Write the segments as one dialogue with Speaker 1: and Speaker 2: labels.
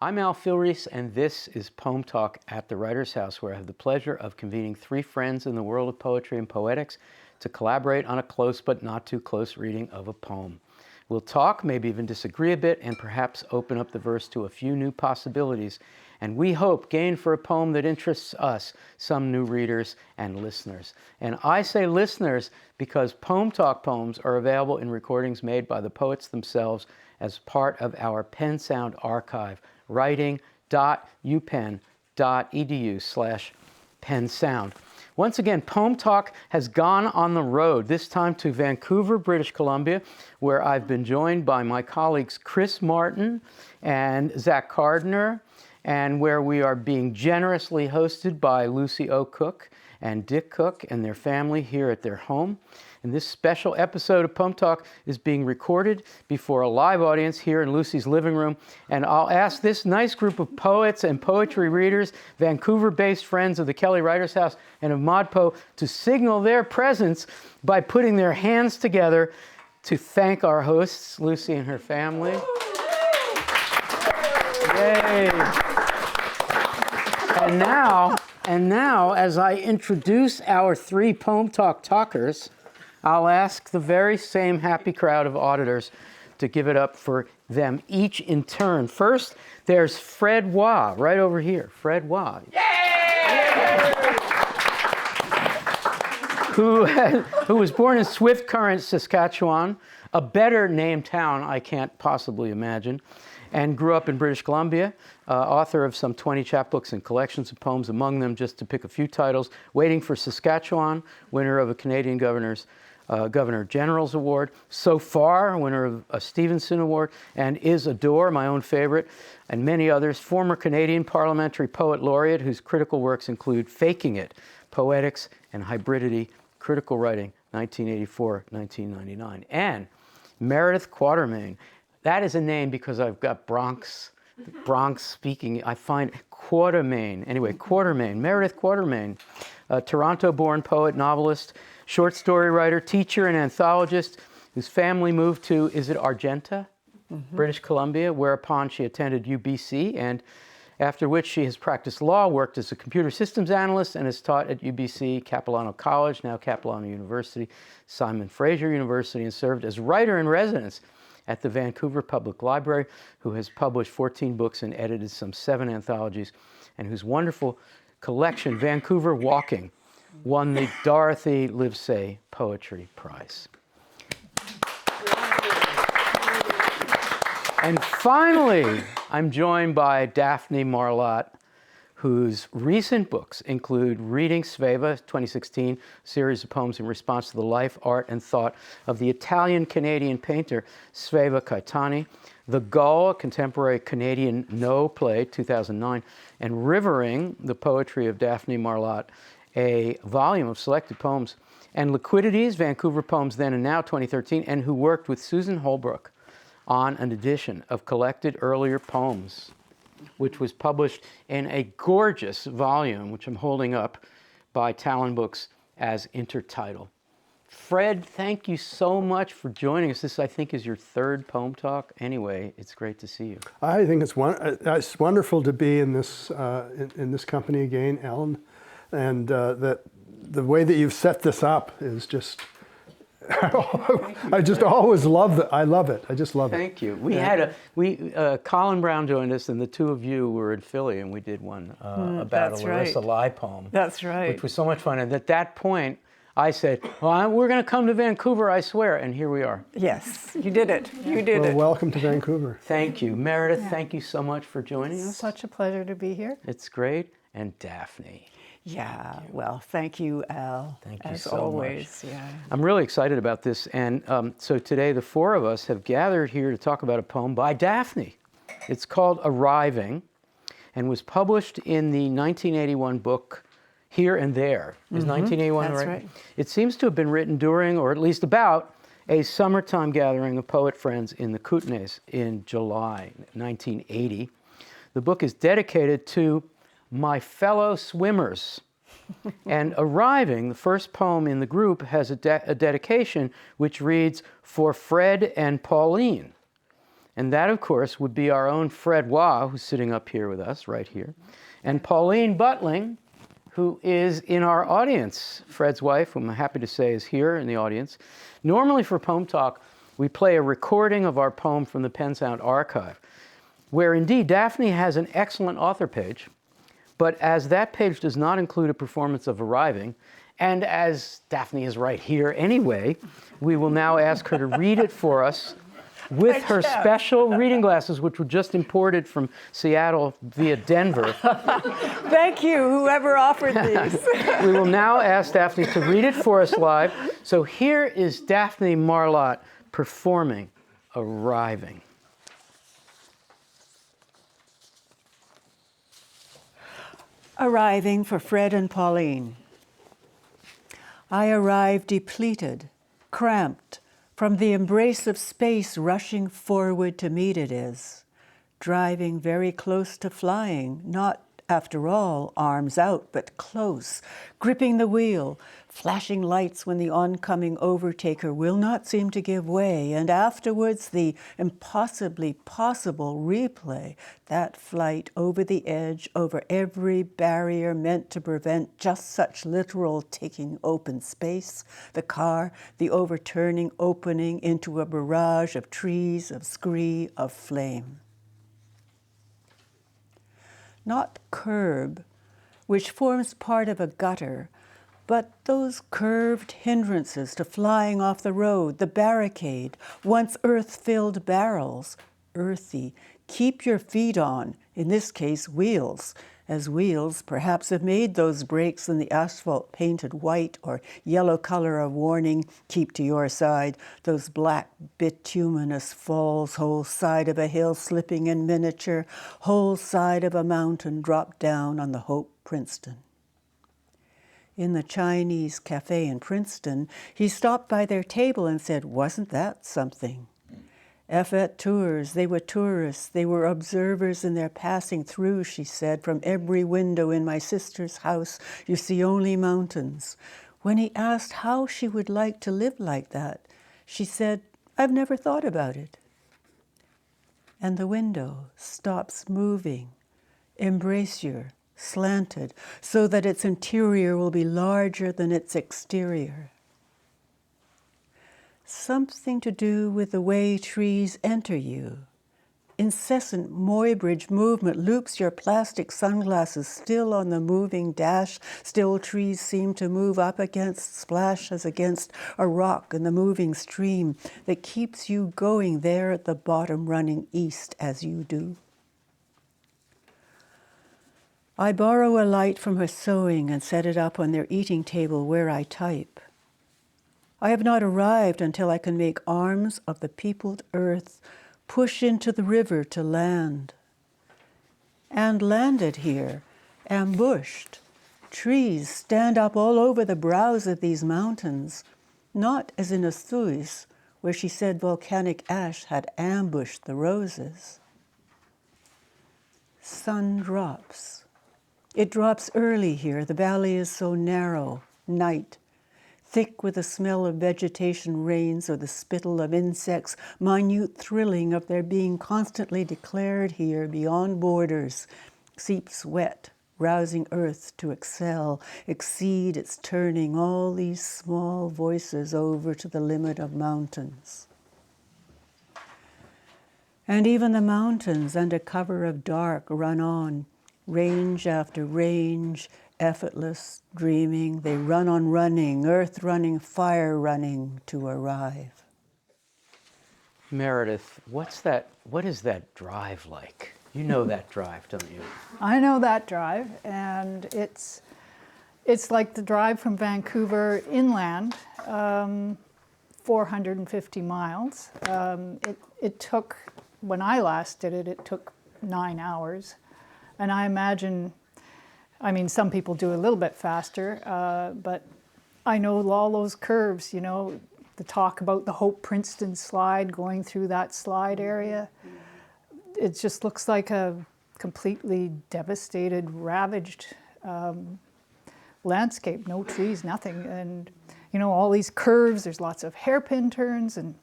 Speaker 1: I'm Al Filreis, and this is PoemTalk at the Writer's House, where I have the pleasure of convening three friends in the world of poetry and poetics to collaborate on a close but not too close reading of a poem. We'll talk, maybe even disagree a bit, and perhaps open up the verse to a few new possibilities, and we hope gain for a poem that interests us some new readers and listeners. And I say listeners because PoemTalk poems are available in recordings made by the poets themselves as part of our Pen Sound archive, writing.upenn.edu/pensound. Once again, PoemTalk has gone on the road, this time to Vancouver, British Columbia, where I've been joined by my colleagues Chris Martin and Zach Cardner, and where we are being generously hosted by Lucy O. Cook and Dick Cook and their family here at their home. And this special episode of PoemTalk is being recorded before a live audience here in Lucy's living room. And I'll ask this nice group of poets and poetry readers, Vancouver-based friends of the Kelly Writers House and of ModPo, to signal their presence by putting their hands together to thank our hosts, Lucy and her family. Yay! And now, as I introduce our three PoemTalk talkers, I'll ask the very same happy crowd of auditors to give it up for them each in turn. First, there's Fred Waugh, right over here. Fred Waugh. Who was born in Swift Current, Saskatchewan, a better named town I can't possibly imagine, and grew up in British Columbia, author of some 20 chapbooks and collections of poems, among them, just to pick a few titles, Waiting for Saskatchewan, winner of a Canadian Governor General's Award, So Far, winner of a Stevenson Award, and Is Adore, my own favorite, and many others. Former Canadian Parliamentary Poet Laureate, whose critical works include Faking It, Poetics and Hybridity, Critical Writing, 1984-1999. And Meredith Quartermain. That is a name because I've got Bronx speaking. I find Quartermain. Anyway, Quartermain, Meredith Quartermain, a Toronto-born poet, novelist, short story writer, teacher, and anthologist whose family moved to, is it Argenta? British Columbia, whereupon she attended UBC, and after which she has practiced law, worked as a computer systems analyst, and has taught at UBC, Capilano College, now Capilano University, Simon Fraser University, and served as writer in residence at the Vancouver Public Library, who has published 14 books and edited some 7 anthologies, and whose wonderful collection, Vancouver Walking, won the Dorothy Livesey Poetry Prize. And finally, I'm joined by Daphne Marlatt, whose recent books include Reading Sveva, 2016, series of poems in response to the life, art, and thought of the Italian-Canadian painter Sveva Caetani, The Gull, a contemporary Canadian no play, 2009, and Rivering, the poetry of Daphne Marlatt, a volume of selected poems, and Liquidities, Vancouver Poems Then and Now, 2013, and who worked with Susan Holbrook on an edition of collected earlier poems, which was published in a gorgeous volume, which I'm holding up, by Talon Books as intertitle. Fred, thank you so much for joining us. This, I think, is your third PoemTalk. Anyway, it's great to see you.
Speaker 2: I think it's wonderful to be in this company again, Alan, and that the way that you've set this up is just. I just always love it. I love it. I just love it.
Speaker 1: Thank you. Colin Brown joined us, and the two of you were in Philly, and we did one about a Larissa Lai poem.
Speaker 3: That's right.
Speaker 1: Which was so much fun. And at that point, I said, well, we're going to come to Vancouver, I swear. And here we are.
Speaker 3: Yes, you did it. You did it.
Speaker 2: Welcome to Vancouver.
Speaker 1: Thank you. Meredith, thank you so much for joining us.
Speaker 3: Such a pleasure to be here.
Speaker 1: It's great. And Daphne.
Speaker 3: Yeah, well, thank you, Al.
Speaker 1: Thank you
Speaker 3: as
Speaker 1: so
Speaker 3: always.
Speaker 1: much.
Speaker 3: Yeah.
Speaker 1: I'm really excited about this. And so today, the four of us have gathered here to talk about a poem by Daphne. It's called Arriving, and was published in the 1981 book Here and There. Is 1981
Speaker 3: That's
Speaker 1: right?
Speaker 3: right.
Speaker 1: It seems to have been written during, or at least about, a summertime gathering of poet friends in the Kootenays in July 1980. The book is dedicated to my fellow swimmers. And Arriving, the first poem in the group, has a dedication which reads, For Fred and Pauline. And that, of course, would be our own Fred Waugh, who's sitting up here with us, right here, and Pauline Butling, who is in our audience. Fred's wife, whom I'm happy to say is here in the audience. Normally for PoemTalk, we play a recording of our poem from the Pen Sound archive, where indeed Daphne has an excellent author page, but as that page does not include a performance of Arriving, and as Daphne is right here anyway, we will now ask her to read it for us with her special reading glasses, which were just imported from Seattle via Denver.
Speaker 3: Thank you, whoever offered these.
Speaker 1: We will now ask Daphne to read it for us live. So here is Daphne Marlatt performing Arriving.
Speaker 3: Arriving for Fred and Pauline. I arrive depleted, cramped, from the embrace of space rushing forward to meet it is, driving very close to flying, not, after all, arms out, but close, gripping the wheel, flashing lights when the oncoming overtaker will not seem to give way, and afterwards the impossibly possible replay, that flight over the edge, over every barrier meant to prevent just such literal taking open space, the car, the overturning opening into a barrage of trees, of scree, of flame. Not curb, which forms part of a gutter, but those curved hindrances to flying off the road, the barricade, once earth-filled barrels, earthy, keep your feet on, in this case wheels, as wheels perhaps have made those breaks in the asphalt painted white or yellow color of warning, keep to your side, those black bituminous falls, whole side of a hill slipping in miniature, whole side of a mountain dropped down on the Hope Princeton. In the Chinese cafe in Princeton, he stopped by their table and said, "Wasn't that something?" Effet tours, they were tourists, they were observers in their passing through, she said, from every window in my sister's house, you see only mountains. When he asked how she would like to live like that, she said, I've never thought about it. And the window stops moving, embrasure, slanted, so that its interior will be larger than its exterior. Something to do with the way trees enter you. Incessant Muybridge movement loops your plastic sunglasses still on the moving dash. Still trees seem to move up against, splash as against a rock in the moving stream that keeps you going there at the bottom, running east as you do. I borrow a light from her sewing and set it up on their eating table where I type. I have not arrived until I can make arms of the peopled earth push into the river to land. And landed here, ambushed. Trees stand up all over the brows of these mountains, not as in Asturias, where she said volcanic ash had ambushed the roses. Sun drops. It drops early here. The valley is so narrow. Night. Thick with the smell of vegetation rains or the spittle of insects, minute thrilling of their being constantly declared here beyond borders, seeps wet, rousing earth to excel, exceed its turning all these small voices over to the limit of mountains. And even the mountains, under cover of dark, run on, range after range, effortless, dreaming, they run on running, earth running, fire running to arrive.
Speaker 1: Meredith, what is that drive like? You know that drive, don't you?
Speaker 4: I know that drive, and it's like the drive from Vancouver inland, 450 miles. It took, when I last did it, it took 9 hours. And I imagine, some people do a little bit faster, but I know all those curves, the talk about the Hope Princeton slide, going through that slide area. It just looks like a completely devastated, ravaged landscape, no trees, nothing. And, all these curves, there's lots of hairpin turns, and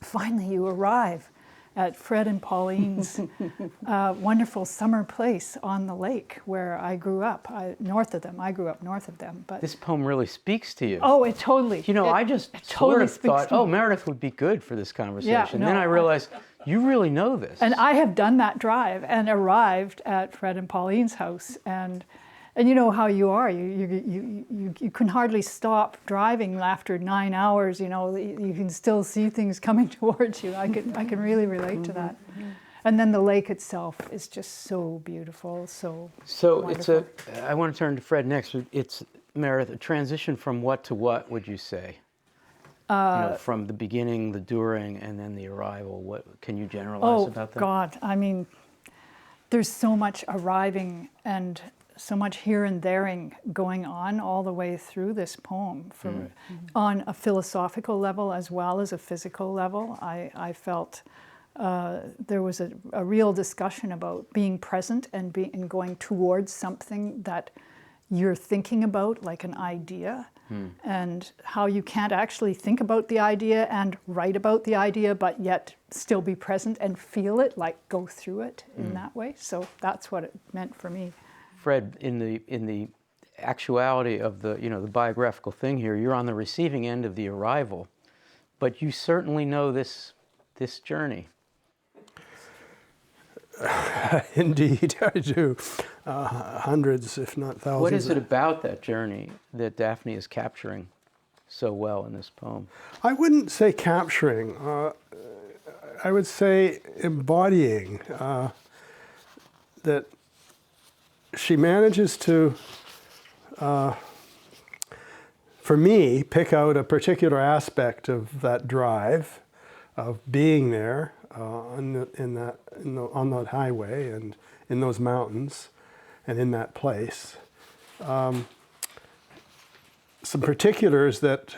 Speaker 4: finally you arrive. at Fred and Pauline's wonderful summer place on the lake where I grew up, north of them. I grew up north of them. But
Speaker 1: This poem really speaks to you.
Speaker 4: oh, it totally.
Speaker 1: You know,
Speaker 4: it,
Speaker 1: I just
Speaker 4: it
Speaker 1: sort
Speaker 4: totally
Speaker 1: of
Speaker 4: speaks
Speaker 1: thought,
Speaker 4: to me.
Speaker 1: oh, Meredith would be good for this conversation.
Speaker 4: no,
Speaker 1: Then I realized, you really know this.
Speaker 4: And I have done that drive and arrived at Fred and Pauline's house, and you know how you are. You can hardly stop driving after 9 hours. You know, you can still see things coming towards you. I can really relate to that. And then the lake itself is just so beautiful, so
Speaker 1: it's I want to turn to Fred next. It's, Meredith, a transition from what to what would you say? You know, from the beginning, the during, and then the arrival. What can you generalize about that?
Speaker 4: Oh God, I mean, there's so much arriving and so much here and thereing going on all the way through this poem, on a philosophical level as well as a physical level. I felt there was a real discussion about being present and going towards something that you're thinking about, like an idea, and how you can't actually think about the idea and write about the idea, but yet still be present and feel it, like go through it in that way. So that's what it meant for me.
Speaker 1: Fred, in the actuality of the the biographical thing here, you're on the receiving end of the arrival, but you certainly know this journey.
Speaker 2: Indeed, I do. Hundreds, if not thousands.
Speaker 1: What is it about that journey that Daphne is capturing so well in this poem?
Speaker 2: I wouldn't say capturing. I would say embodying. That she manages to, for me, pick out a particular aspect of that drive, of being there on that highway and in those mountains and in that place. Some particulars that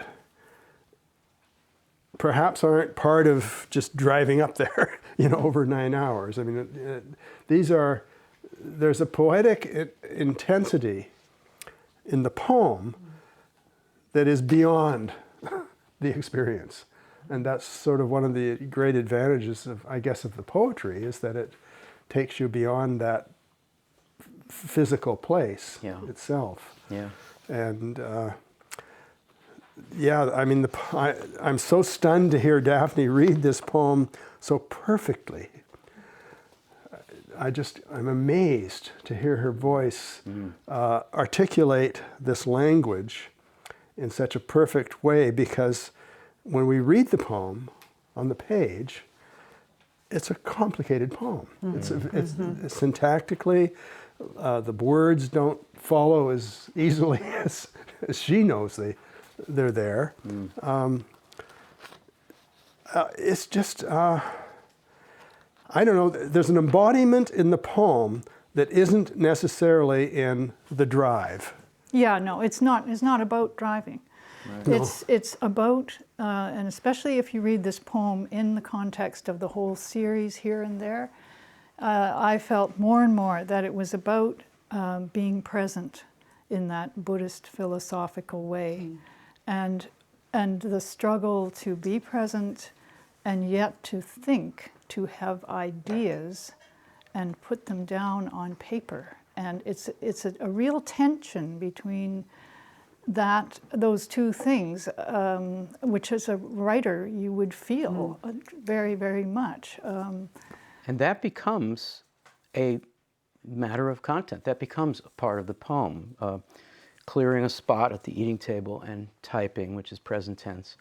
Speaker 2: perhaps aren't part of just driving up there, over 9 hours. I mean, there's a poetic intensity in the poem that is beyond the experience. And that's sort of one of the great advantages of the poetry, is that it takes you beyond that physical place itself.
Speaker 1: Yeah.
Speaker 2: And I mean, I'm so stunned to hear Daphne read this poem so perfectly. I'm amazed to hear her voice articulate this language in such a perfect way, because when we read the poem on the page, it's a complicated poem. It's syntactically, the words don't follow as easily as she knows they're there. It's just, I don't know, there's an embodiment in the poem that isn't necessarily in the drive.
Speaker 4: Yeah, no, it's not about driving. Right. It's about, and especially if you read this poem in the context of the whole series Here and There, I felt more and more that it was about being present in that Buddhist philosophical way, and the struggle to be present and yet to think, to have ideas and put them down on paper. And it's a real tension between those two things, which as a writer you would feel very, very much.
Speaker 1: And that becomes a matter of content. That becomes a part of the poem. Clearing a spot at the eating table and typing, which is present tense.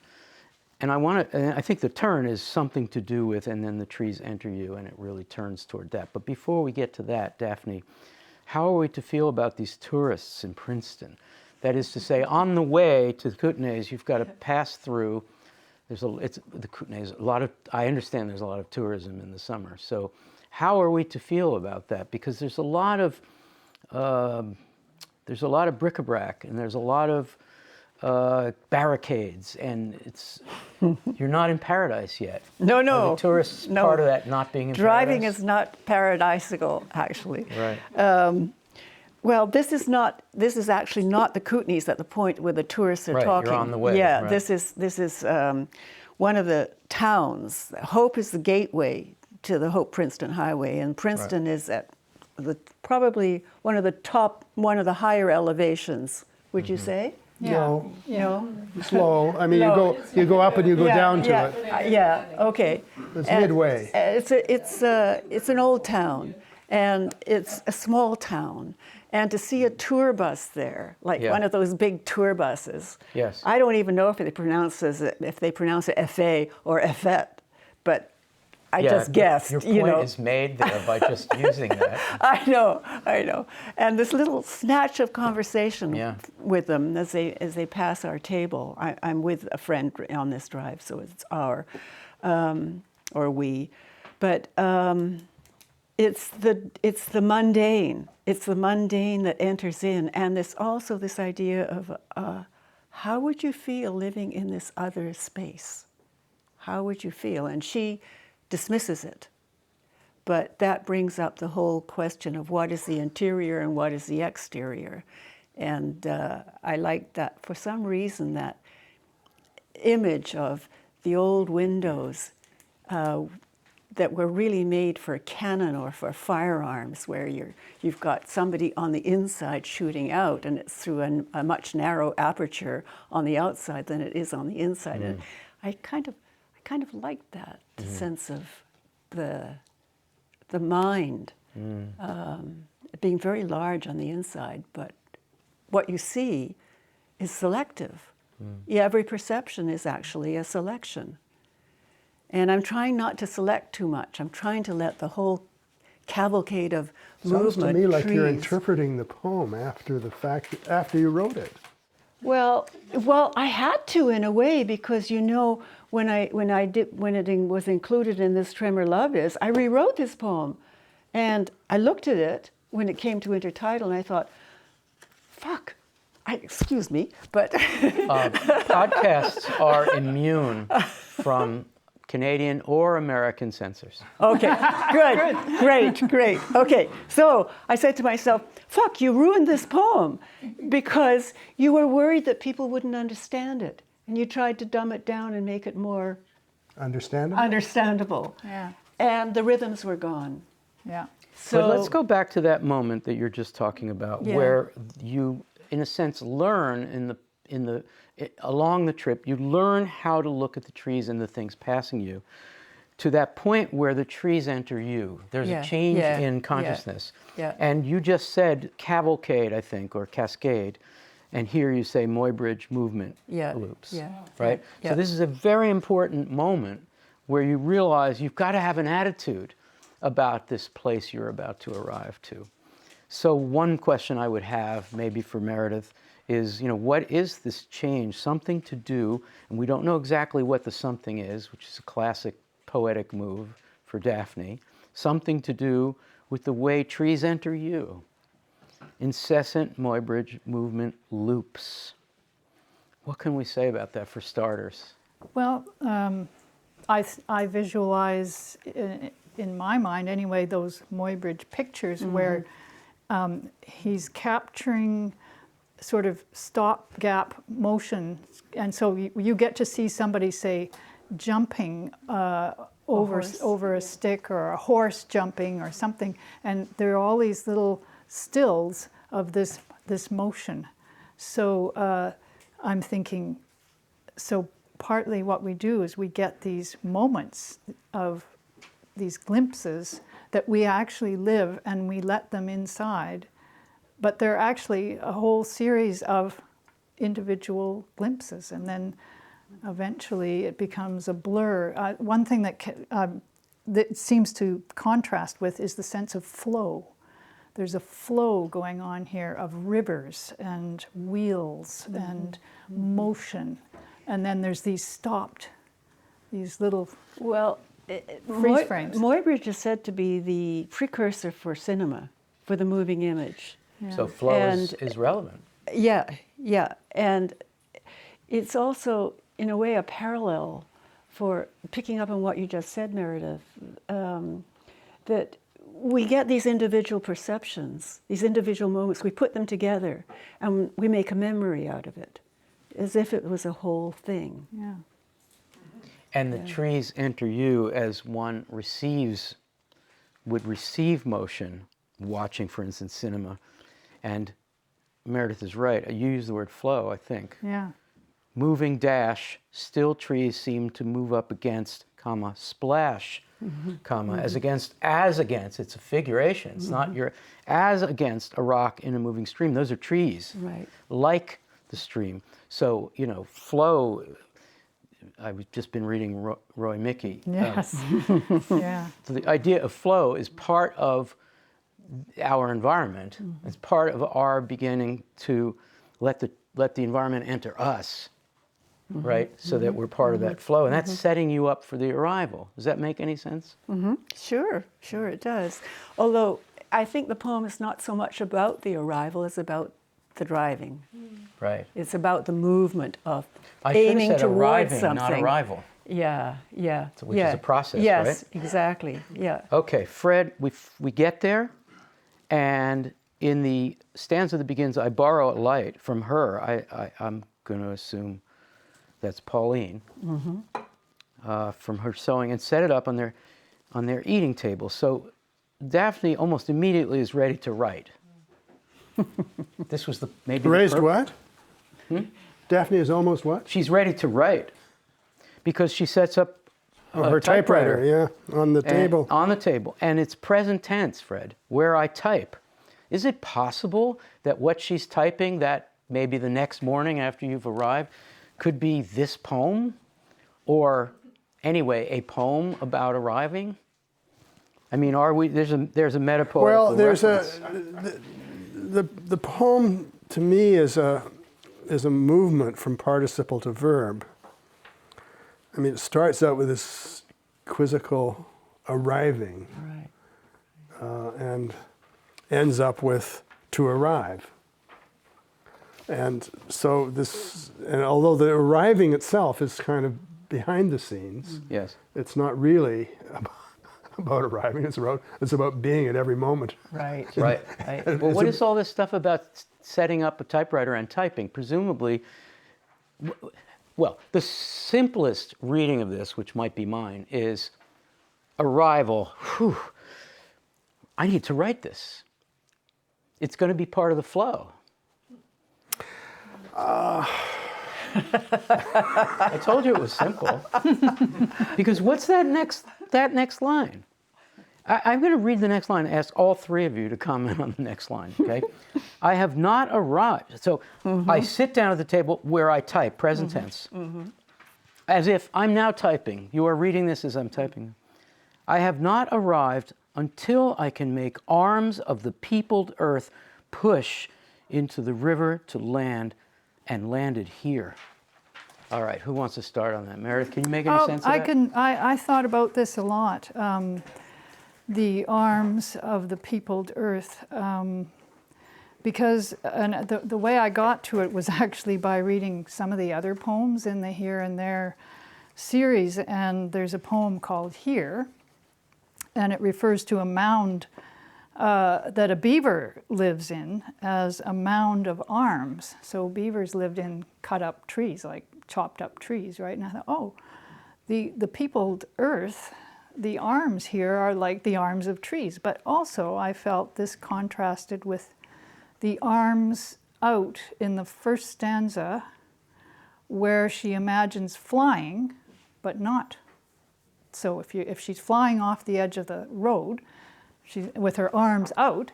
Speaker 1: And I think the turn is something to do with, and then the trees enter you, and it really turns toward that. But before we get to that, Daphne, how are we to feel about these tourists in Princeton? That is to say, on the way to the Kootenays, you've got to pass through. The Kootenays. I understand there's a lot of tourism in the summer. So, how are we to feel about that? Because there's a lot of bric-a-brac, and there's a lot of barricades, and you're not in paradise yet.
Speaker 3: No.
Speaker 1: Are the tourists part of that not being in
Speaker 3: Driving
Speaker 1: paradise?
Speaker 3: is not paradisical, actually.
Speaker 1: Right.
Speaker 3: Well, this is actually not the Kootenays at the point where the tourists are talking.
Speaker 1: You're on the way.
Speaker 3: Yeah,
Speaker 1: right.
Speaker 3: this is one of the towns. Hope is the gateway to the Hope Princeton Highway, and Princeton is at probably one of the higher elevations. Would you say?
Speaker 2: No,
Speaker 3: No.
Speaker 2: it's low. I mean,
Speaker 3: No.
Speaker 2: you go up and you go down to it.
Speaker 3: Yeah. Okay.
Speaker 2: It's
Speaker 3: And
Speaker 2: midway.
Speaker 3: It's an old town, and it's a small town. And to see a tour bus there, like one of those big tour buses.
Speaker 1: Yes.
Speaker 3: I don't even know if they pronounce it FA or Effet, but I just guessed.
Speaker 1: Your point is made there by just using that.
Speaker 3: I know. And this little snatch of conversation with them as they pass our table. I'm with a friend on this drive, so it's our, or we, but it's the mundane. It's the mundane that enters in, and there's also this idea of how would you feel living in this other space? How would you feel? And she dismisses it. But that brings up the whole question of what is the interior and what is the exterior. And I like that, for some reason, that image of the old windows that were really made for cannon or for firearms, where you've got somebody on the inside shooting out, and it's through a much narrow aperture on the outside than it is on the inside. And I kind of like that sense of the mind being very large on the inside, but what you see is selective. Every perception is actually a selection. And I'm trying not to select too much. I'm trying to let the whole cavalcade of movement,
Speaker 2: Sounds to me like you're
Speaker 3: trees.
Speaker 2: interpreting the poem after the fact, after you wrote it.
Speaker 3: Well, I had to in a way, because when it was included in this Tremor Love Is, I rewrote this poem, and I looked at it when it came to intertitle, and I thought, fuck. Excuse me, but
Speaker 1: Podcasts are immune from Canadian or American censors.
Speaker 3: Okay, good, great. Okay, so I said to myself, fuck, you ruined this poem because you were worried that people wouldn't understand it. And you tried to dumb it down and make it more understandable.
Speaker 4: Yeah.
Speaker 3: And the rhythms were gone.
Speaker 4: Yeah.
Speaker 3: So
Speaker 1: But let's go back to that moment that you're just talking about, where you, in a sense, learn along the trip, you learn how to look at the trees and the things passing you, to that point where the trees enter you. There's a change in consciousness.
Speaker 3: Yeah.
Speaker 1: And you just said cavalcade, I think, or cascade, and here you say Muybridge movement loops. Right?
Speaker 3: Yeah.
Speaker 1: So this is a very important moment where you realize you've got to have an attitude about this place you're about to arrive to. So one question I would have, maybe for Meredith, is, what is this change? Something to do, and we don't know exactly what the something is, which is a classic poetic move for Daphne, something to do with the way trees enter you. Incessant Muybridge movement loops. What can we say about that for starters?
Speaker 4: Well, I visualize, in my mind anyway, those Muybridge pictures where he's capturing sort of stopgap motion, and so you get to see somebody, say, jumping over a stick, or a horse jumping or something, and there are all these little stills of this motion. So I'm thinking, so partly what we do is we get these moments of these glimpses that we actually live, and we let them inside. But they're actually a whole series of individual glimpses, and then eventually it becomes a blur. One thing that seems to contrast with is the sense of flow. There's a flow going on here of rivers and wheels and motion, and then there's these little freeze frames.
Speaker 3: Muybridge is said to be the precursor for cinema, for the moving image.
Speaker 4: Yeah.
Speaker 1: So flow is relevant.
Speaker 3: Yeah, and it's also, in a way, a parallel for picking up on what you just said, Meredith, that we get these individual perceptions, these individual moments, we put them together, and we make a memory out of it, as if it was a whole thing.
Speaker 4: Yeah.
Speaker 1: And the trees enter you as one would receive motion, watching, for instance, cinema. And Meredith is right. You use the word flow, I think.
Speaker 4: Yeah.
Speaker 1: Moving dash, still trees seem to move up against, comma, splash, comma, as against, it's a figuration. It's not as against a rock in a moving stream. Those are trees.
Speaker 3: Right.
Speaker 1: Like the stream. So, flow, I've just been reading Roy Mickey.
Speaker 4: Yes. Yeah.
Speaker 1: So the idea of flow is part of our environment. It's part of our beginning to let the environment enter us, right? So that we're part of that flow. And that's setting you up for the arrival. Does that make any sense?
Speaker 3: Sure it does. Although I think the poem is not so much about the arrival as about the driving.
Speaker 1: Right.
Speaker 3: It's about the movement of
Speaker 1: I should have
Speaker 3: aiming
Speaker 1: said
Speaker 3: towards
Speaker 1: arriving,
Speaker 3: something.
Speaker 1: not arrival.
Speaker 3: Yeah.
Speaker 1: Which is a process,
Speaker 3: yes,
Speaker 1: right?
Speaker 3: exactly. Yeah.
Speaker 1: Okay, Fred, we get there, and in the stanza that begins, I borrow a light from her, I'm going to assume that's Pauline, from her sewing, and set it up on their eating table. So Daphne almost immediately is ready to write. This was maybe
Speaker 2: Raised what? Daphne is almost what?
Speaker 1: She's ready to write because she sets up
Speaker 2: her typewriter, yeah, on the table.
Speaker 1: On the table. And it's present tense, Fred, where I type. Is it possible that what she's typing, that maybe the next morning after you've arrived, could be this poem? Or, anyway, a poem about arriving? I mean, there's a metapoetical
Speaker 2: Well, there's
Speaker 1: reference.
Speaker 2: the poem to me is a movement from participle to verb. I mean, it starts out with this quizzical arriving, and ends up with to arrive. And so and although the arriving itself is kind of behind the scenes,
Speaker 1: Yes.
Speaker 2: it's not really about arriving. It's about being at every moment.
Speaker 3: Right.
Speaker 1: Right. Well, what is all this stuff about setting up a typewriter and typing? Presumably, well, the simplest reading of this, which might be mine, is arrival. Whew, I need to write this. It's going to be part of the flow. I told you it was simple. Because what's that next line? I'm going to read the next line and ask all three of you to comment on the next line, okay? I have not arrived. So I sit down at the table where I type, present tense, as if I'm now typing. You are reading this as I'm typing. I have not arrived until I can make arms of the peopled earth push into the river to land and landed here. All right, who wants to start on that? Meredith, can you make any sense of that?
Speaker 4: I thought about this a lot. The arms of the peopled earth, because the way I got to it was actually by reading some of the other poems in the Here and There series, and there's a poem called Here, and it refers to a mound that a beaver lives in as a mound of arms. So beavers lived in cut up trees, like chopped up trees, right? And I thought, oh, the peopled earth, the arms here are like the arms of trees. But also I felt this contrasted with the arms out in the first stanza where she imagines flying, but not. So if she's flying off the edge of the road, she's with her arms out,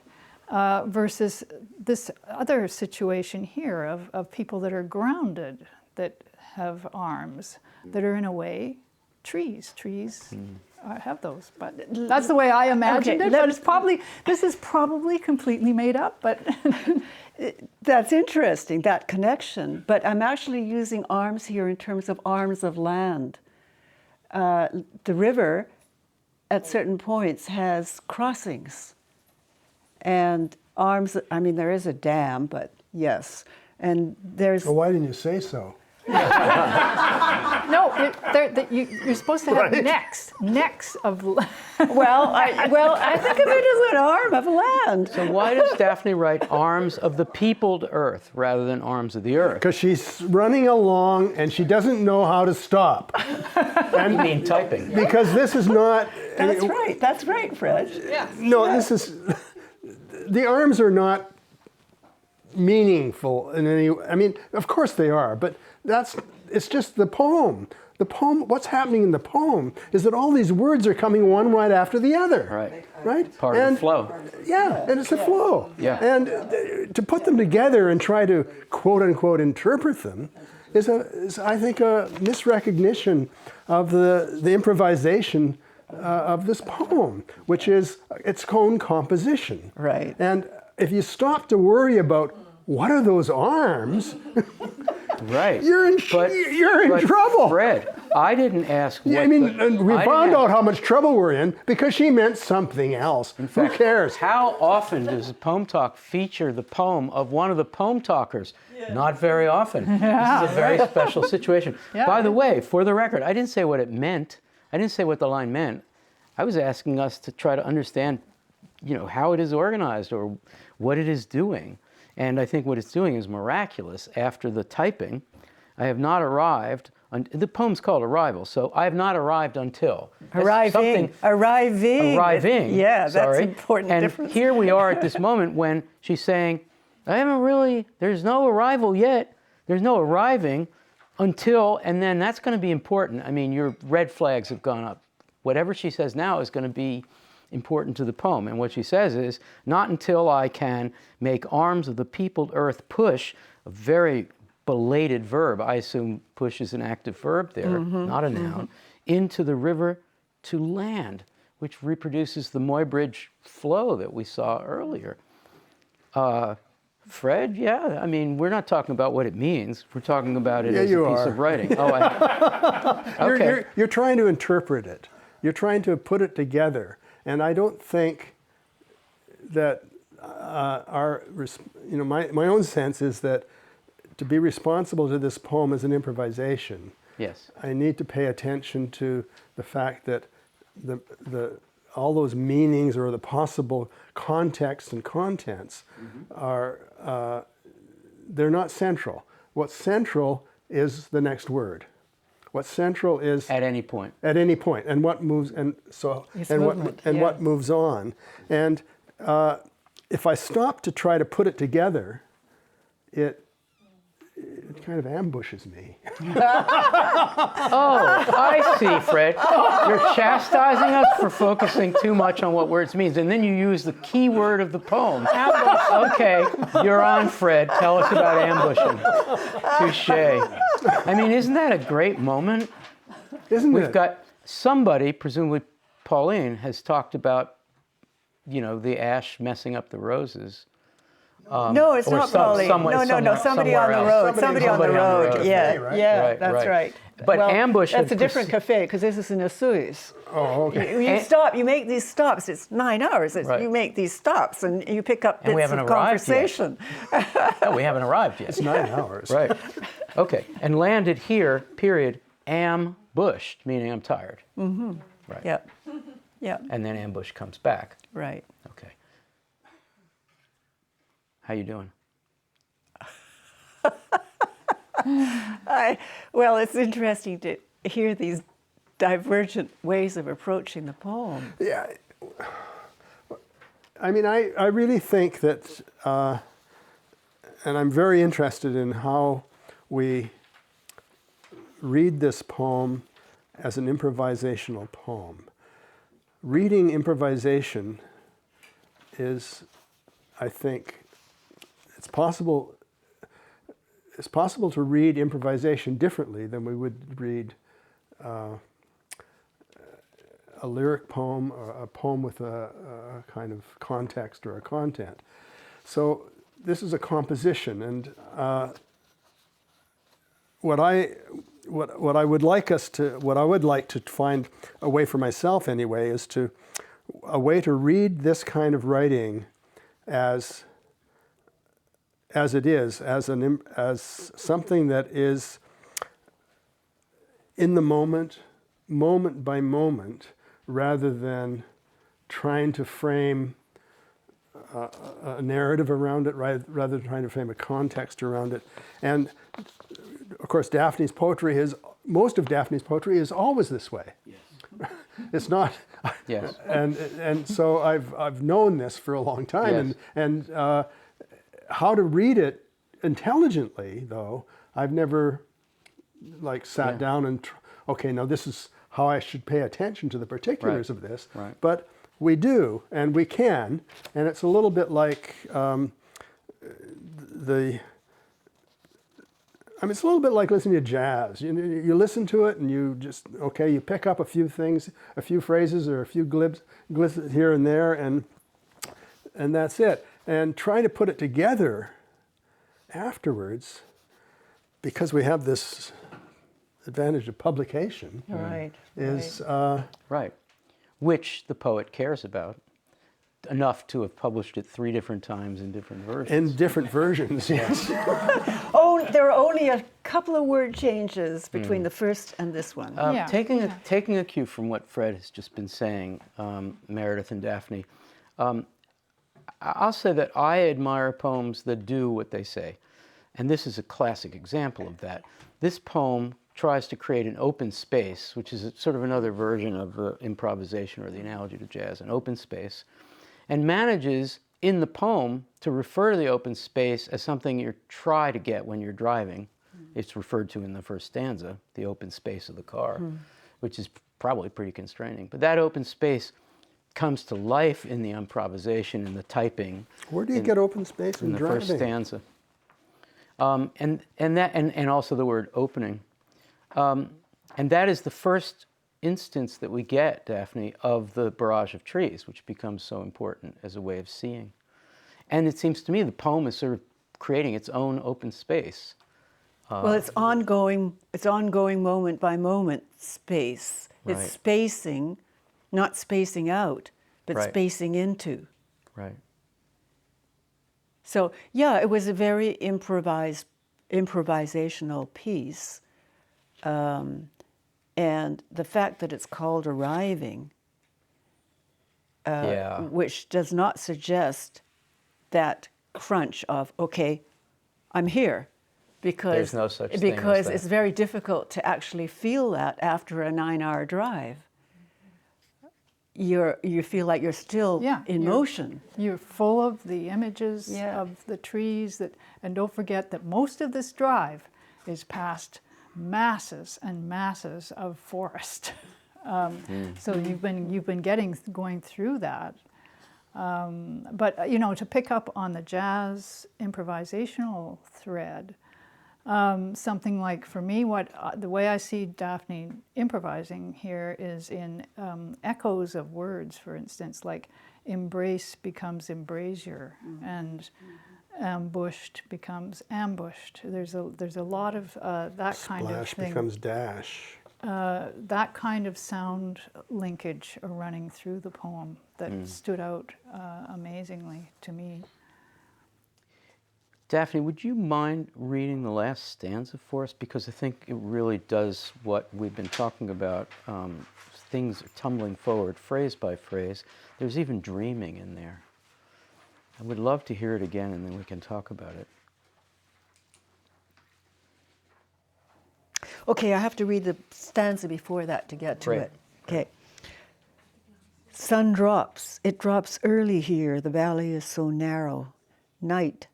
Speaker 4: versus this other situation here of people that are grounded, that have arms, that are in a way trees. Trees have those, but that's the way I imagined it. But this is probably completely made up, but
Speaker 3: That's interesting, that connection. But I'm actually using arms here in terms of arms of land. The river, at certain points, has crossings. And arms, I mean, there is a dam, but yes. And there's...
Speaker 2: Well, why didn't you say so?
Speaker 4: No, you're supposed to have necks of.
Speaker 3: Well, I think of it as an arm of land.
Speaker 1: So why does Daphne write arms of the peopled earth rather than arms of the earth?
Speaker 2: Because she's running along and she doesn't know how to stop.
Speaker 1: You mean typing?
Speaker 2: Because this is not.
Speaker 3: That's right, Fred.
Speaker 4: Yeah.
Speaker 2: No, this is. The arms are not meaningful in any. I mean, of course they are, but it's just the poem. The poem. What's happening in the poem is that all these words are coming one right after the other.
Speaker 1: Right.
Speaker 2: Right.
Speaker 1: Part of the flow.
Speaker 2: Yeah, and it's a flow.
Speaker 1: Yeah.
Speaker 2: And to put them together and try to quote unquote interpret them is I think a misrecognition of the improvisation of this poem, which is its own composition.
Speaker 3: Right.
Speaker 2: And if you stop to worry about what are those arms,
Speaker 1: Right.
Speaker 2: you're in trouble.
Speaker 1: Fred, I didn't ask what.
Speaker 2: Yeah, I mean, and we
Speaker 1: I
Speaker 2: found
Speaker 1: didn't
Speaker 2: out how much trouble we're in because she meant something else.
Speaker 1: In fact,
Speaker 2: who cares?
Speaker 1: How often does PoemTalk feature the poem of one of the poem talkers? Not very often. This is a very special situation.
Speaker 4: Yeah.
Speaker 1: By the way, for the record, I didn't say what it meant. I didn't say what the line meant. I was asking us to try to understand, how it is organized or what it is doing. And I think what it's doing is miraculous. After the typing, I have not arrived. The poem's called Arrival, so I have not arrived until.
Speaker 3: Arriving.
Speaker 1: Sorry.
Speaker 3: Yeah, that's an important
Speaker 1: and
Speaker 3: difference.
Speaker 1: Here we are at this moment when she's saying, there's no arrival yet. There's no arriving until, and then that's going to be important. I mean, your red flags have gone up. Whatever she says now is going to be important to the poem. And what she says is, not until I can make arms of the peopled earth push, a very belated verb, I assume push is an active verb there, not a noun, into the river to land, which reproduces the Muybridge flow that we saw earlier. Fred, yeah, I mean, we're not talking about what it means. We're talking about it as a piece of writing. Oh, okay.
Speaker 2: You're trying to interpret it. You're trying to put it together. And I don't think that my own sense is that to be responsible to this poem as an improvisation,
Speaker 1: Yes.
Speaker 2: I need to pay attention to the fact that all those meanings or the possible contexts and contents are they're not central. What's central is the next word. What's central is
Speaker 1: At any point.
Speaker 2: At any point, and what moves, and so
Speaker 3: It's
Speaker 2: and
Speaker 3: movement,
Speaker 2: what moves on. And if I stop to try to put it together, it kind of ambushes me.
Speaker 1: Oh, I see, Fred. You're chastising us for focusing too much on what words means, and then you use the key word of the poem. Okay, you're on, Fred. Tell us about ambushing. Touché. I mean, isn't that a great moment?
Speaker 2: Isn't it?
Speaker 1: We've got somebody, presumably Pauline, has talked about, the ash messing up the roses.
Speaker 3: No, it's
Speaker 1: or
Speaker 3: not
Speaker 1: some-
Speaker 3: Pauline.
Speaker 1: somewhere-
Speaker 3: No. Somebody on the
Speaker 1: somewhere
Speaker 3: road.
Speaker 1: else.
Speaker 3: Somebody on the road. Yeah,
Speaker 2: right?
Speaker 3: yeah,
Speaker 1: Right,
Speaker 3: that's
Speaker 1: right.
Speaker 3: right.
Speaker 1: But ambush
Speaker 3: That's
Speaker 1: had
Speaker 3: a different cafe because this is in a Suisse.
Speaker 2: Oh, okay.
Speaker 3: You stop. You make these stops. It's 9 hours.
Speaker 1: Right.
Speaker 3: You make these stops and you pick up
Speaker 1: And we
Speaker 3: bits
Speaker 1: haven't
Speaker 3: of
Speaker 1: arrived yet.
Speaker 3: conversation.
Speaker 1: No, we haven't arrived yet.
Speaker 2: It's 9 hours.
Speaker 1: Right. Okay. And landed here, period, ambushed, meaning I'm tired. Right.
Speaker 3: Yep. Yep.
Speaker 1: And then ambush comes back.
Speaker 3: Right.
Speaker 1: Okay. How you doing?
Speaker 3: Well, it's interesting to hear these divergent ways of approaching the poem.
Speaker 2: Yeah. I mean, I really think that, and I'm very interested in how we read this poem as an improvisational poem. Reading improvisation is, I think, it's possible to read improvisation differently than we would read a lyric poem or a poem with a kind of context or a content. So this is a composition, and what I would like to find a way for myself anyway is a way to read this kind of writing as it is, as something that is in the moment, moment by moment, rather than trying to frame a narrative around it, rather than trying to frame a context around it. And of course, most of Daphne's poetry is always this way. Yes. It's not.
Speaker 1: Yes.
Speaker 2: And so I've known this for a long time,
Speaker 1: Yes.
Speaker 2: and how to read it intelligently, though, I've never like sat down and okay, now this is how I should pay attention to the particulars of this.
Speaker 1: Right.
Speaker 2: But we do, and we can, and it's a little bit like it's a little bit like listening to jazz. You listen to it and you just, okay, you pick up a few things, a few phrases or a few glibs here and there, and that's it. And trying to put it together afterwards, because we have this advantage of publication,
Speaker 3: Right.
Speaker 2: is
Speaker 1: Right. Which the poet cares about enough to have published it 3 different times in different versions.
Speaker 2: in different versions. Yes.
Speaker 3: Oh, there are only a couple of word changes between the first and this one.
Speaker 4: Yeah.
Speaker 1: Taking a cue from what Fred has just been saying, Meredith and Daphne, I'll say that I admire poems that do what they say. And this is a classic example of that. This poem tries to create an open space, which is sort of another version of improvisation or the analogy to jazz, an open space, and manages in the poem to refer to the open space as something you try to get when you're driving. It's referred to in the first stanza, the open space of the car, which is probably pretty constraining. But that open space comes to life in the improvisation, in the typing.
Speaker 2: Where do you get open space
Speaker 1: in the
Speaker 2: driving?
Speaker 1: first stanza? And also the word opening. And that is the first instance that we get, Daphne, of the barrage of trees, which becomes so important as a way of seeing. And it seems to me the poem is sort of creating its own open space.
Speaker 3: Well, it's ongoing moment by moment space.
Speaker 1: Right.
Speaker 3: It's spacing, not spacing out, but
Speaker 1: Right.
Speaker 3: spacing into.
Speaker 1: Right.
Speaker 3: So, yeah, it was a very improvisational piece. And the fact that it's called Arriving, which does not suggest that crunch of, okay, I'm here. Because,
Speaker 1: There's no such thing as
Speaker 3: because
Speaker 1: that.
Speaker 3: it's very difficult to actually feel that after a 9-hour drive. You feel like you're still in motion.
Speaker 4: You're full of the images of the trees and don't forget that most of this drive is past masses and masses of forest. So you've been going through that. But to pick up on the jazz improvisational thread, something like, for me, the way I see Daphne improvising here is in echoes of words. For instance, like embrace becomes embrasier, and ambushed becomes ambushed. There's a lot of that kind of
Speaker 2: Splash
Speaker 4: thing.
Speaker 2: becomes dash.
Speaker 4: That kind of sound linkage are running through the poem that stood out amazingly to me.
Speaker 1: Daphne, would you mind reading the last stanza for us? Because I think it really does what we've been talking about. Things are tumbling forward, phrase by phrase. There's even dreaming in there. I would love to hear it again, and then we can talk about it.
Speaker 3: Okay, I have to read the stanza before that to get to
Speaker 1: Great.
Speaker 3: it. Okay. Sun drops. It drops early here. The valley is so narrow. Night,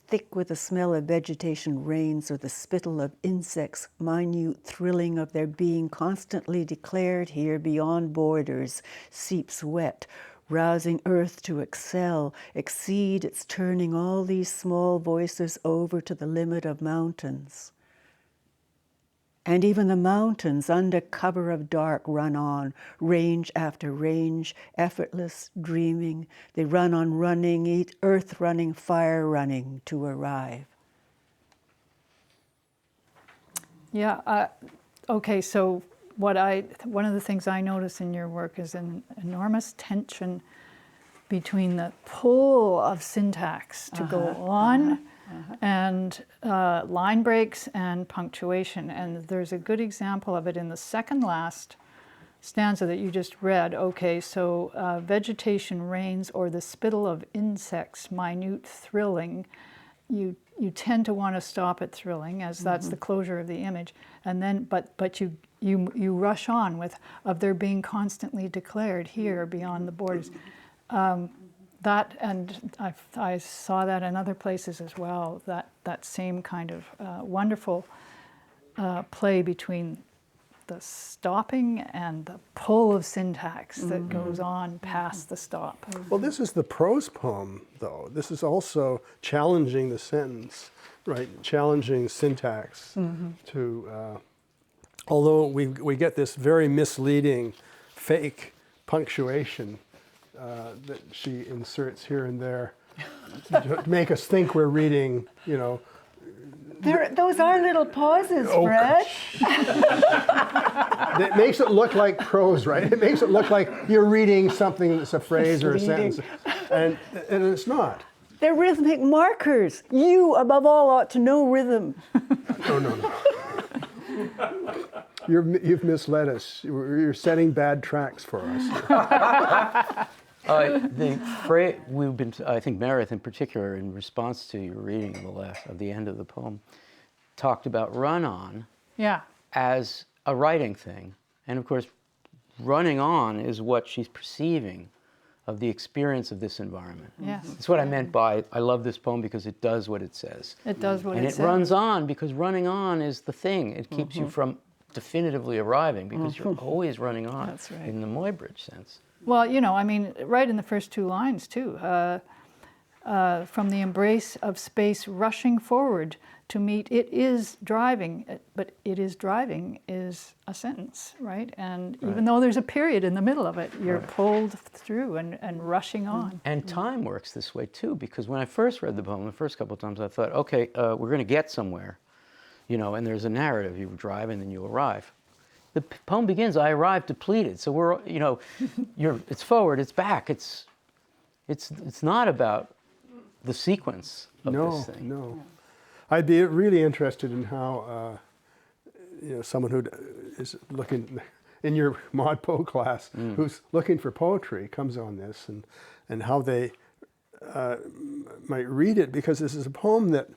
Speaker 3: thick with the smell of vegetation, reigns, or the spittle of insects, minute thrilling of their being constantly declared here beyond borders, seeps wet, rousing earth to excel, exceed its turning all these small voices over to the limit of mountains. And even the mountains, under cover of dark, run on, range after range, effortless, dreaming. They run on running, earth running, fire running to arrive.
Speaker 4: Yeah. Okay. So one of the things I notice in your work is an enormous tension between the pull of syntax to go on and line breaks and punctuation. And there's a good example of it in the second last stanza that you just read. Okay, so vegetation reigns o'er the spittle of insects, minute thrilling. You tend to want to stop at thrilling, as that's the closure of the image, and then but you rush on with of there being constantly declared here beyond the borders. That, and I saw that in other places as well. That same kind of wonderful play between the stopping and the pull of syntax that goes on past the stop.
Speaker 2: Well, this is the prose poem, though. This is also challenging the sentence, right? Challenging syntax to, although we get this very misleading fake punctuation that she inserts here and there to make us think we're reading,
Speaker 3: Those are little pauses, Fred.
Speaker 2: It makes it look like prose, right? It makes it look like you're reading something that's a phrase or a sentence, and it's not.
Speaker 3: They're rhythmic markers. You, above all, ought to know rhythm.
Speaker 2: No. You've misled us. You're setting bad tracks for us.
Speaker 1: The phrase we've been, I think Meredith in particular, in response to your reading of the end of the poem, talked about run-on
Speaker 4: Yeah.
Speaker 1: as a writing thing. And of course, running on is what she's perceiving of the experience of this environment.
Speaker 4: Yes.
Speaker 1: That's what I meant by, I love this poem because it does what it says.
Speaker 4: It does what
Speaker 1: And
Speaker 4: it
Speaker 1: it
Speaker 4: says.
Speaker 1: runs on because running on is the thing. It keeps you from definitively arriving because you're always running on.
Speaker 3: That's right.
Speaker 1: In the Muybridge sense.
Speaker 4: Well, I mean, right in the first two lines, too. From the embrace of space rushing forward to meet, it is driving, but it is driving is a sentence, right? And even though there's a period in the middle of it, you're pulled through and rushing on.
Speaker 1: And time works this way too, because when I first read the poem, the first couple of times, I thought, okay, we're going to get somewhere, and there's a narrative. You drive and then you arrive. The poem begins, I arrived depleted. So we're, it's forward, it's back. It's not about the sequence of this thing.
Speaker 2: No. I'd be really interested in how, someone who is looking in your Mod Po class, who's looking for poetry, comes on this and how they might read it, because this is a poem that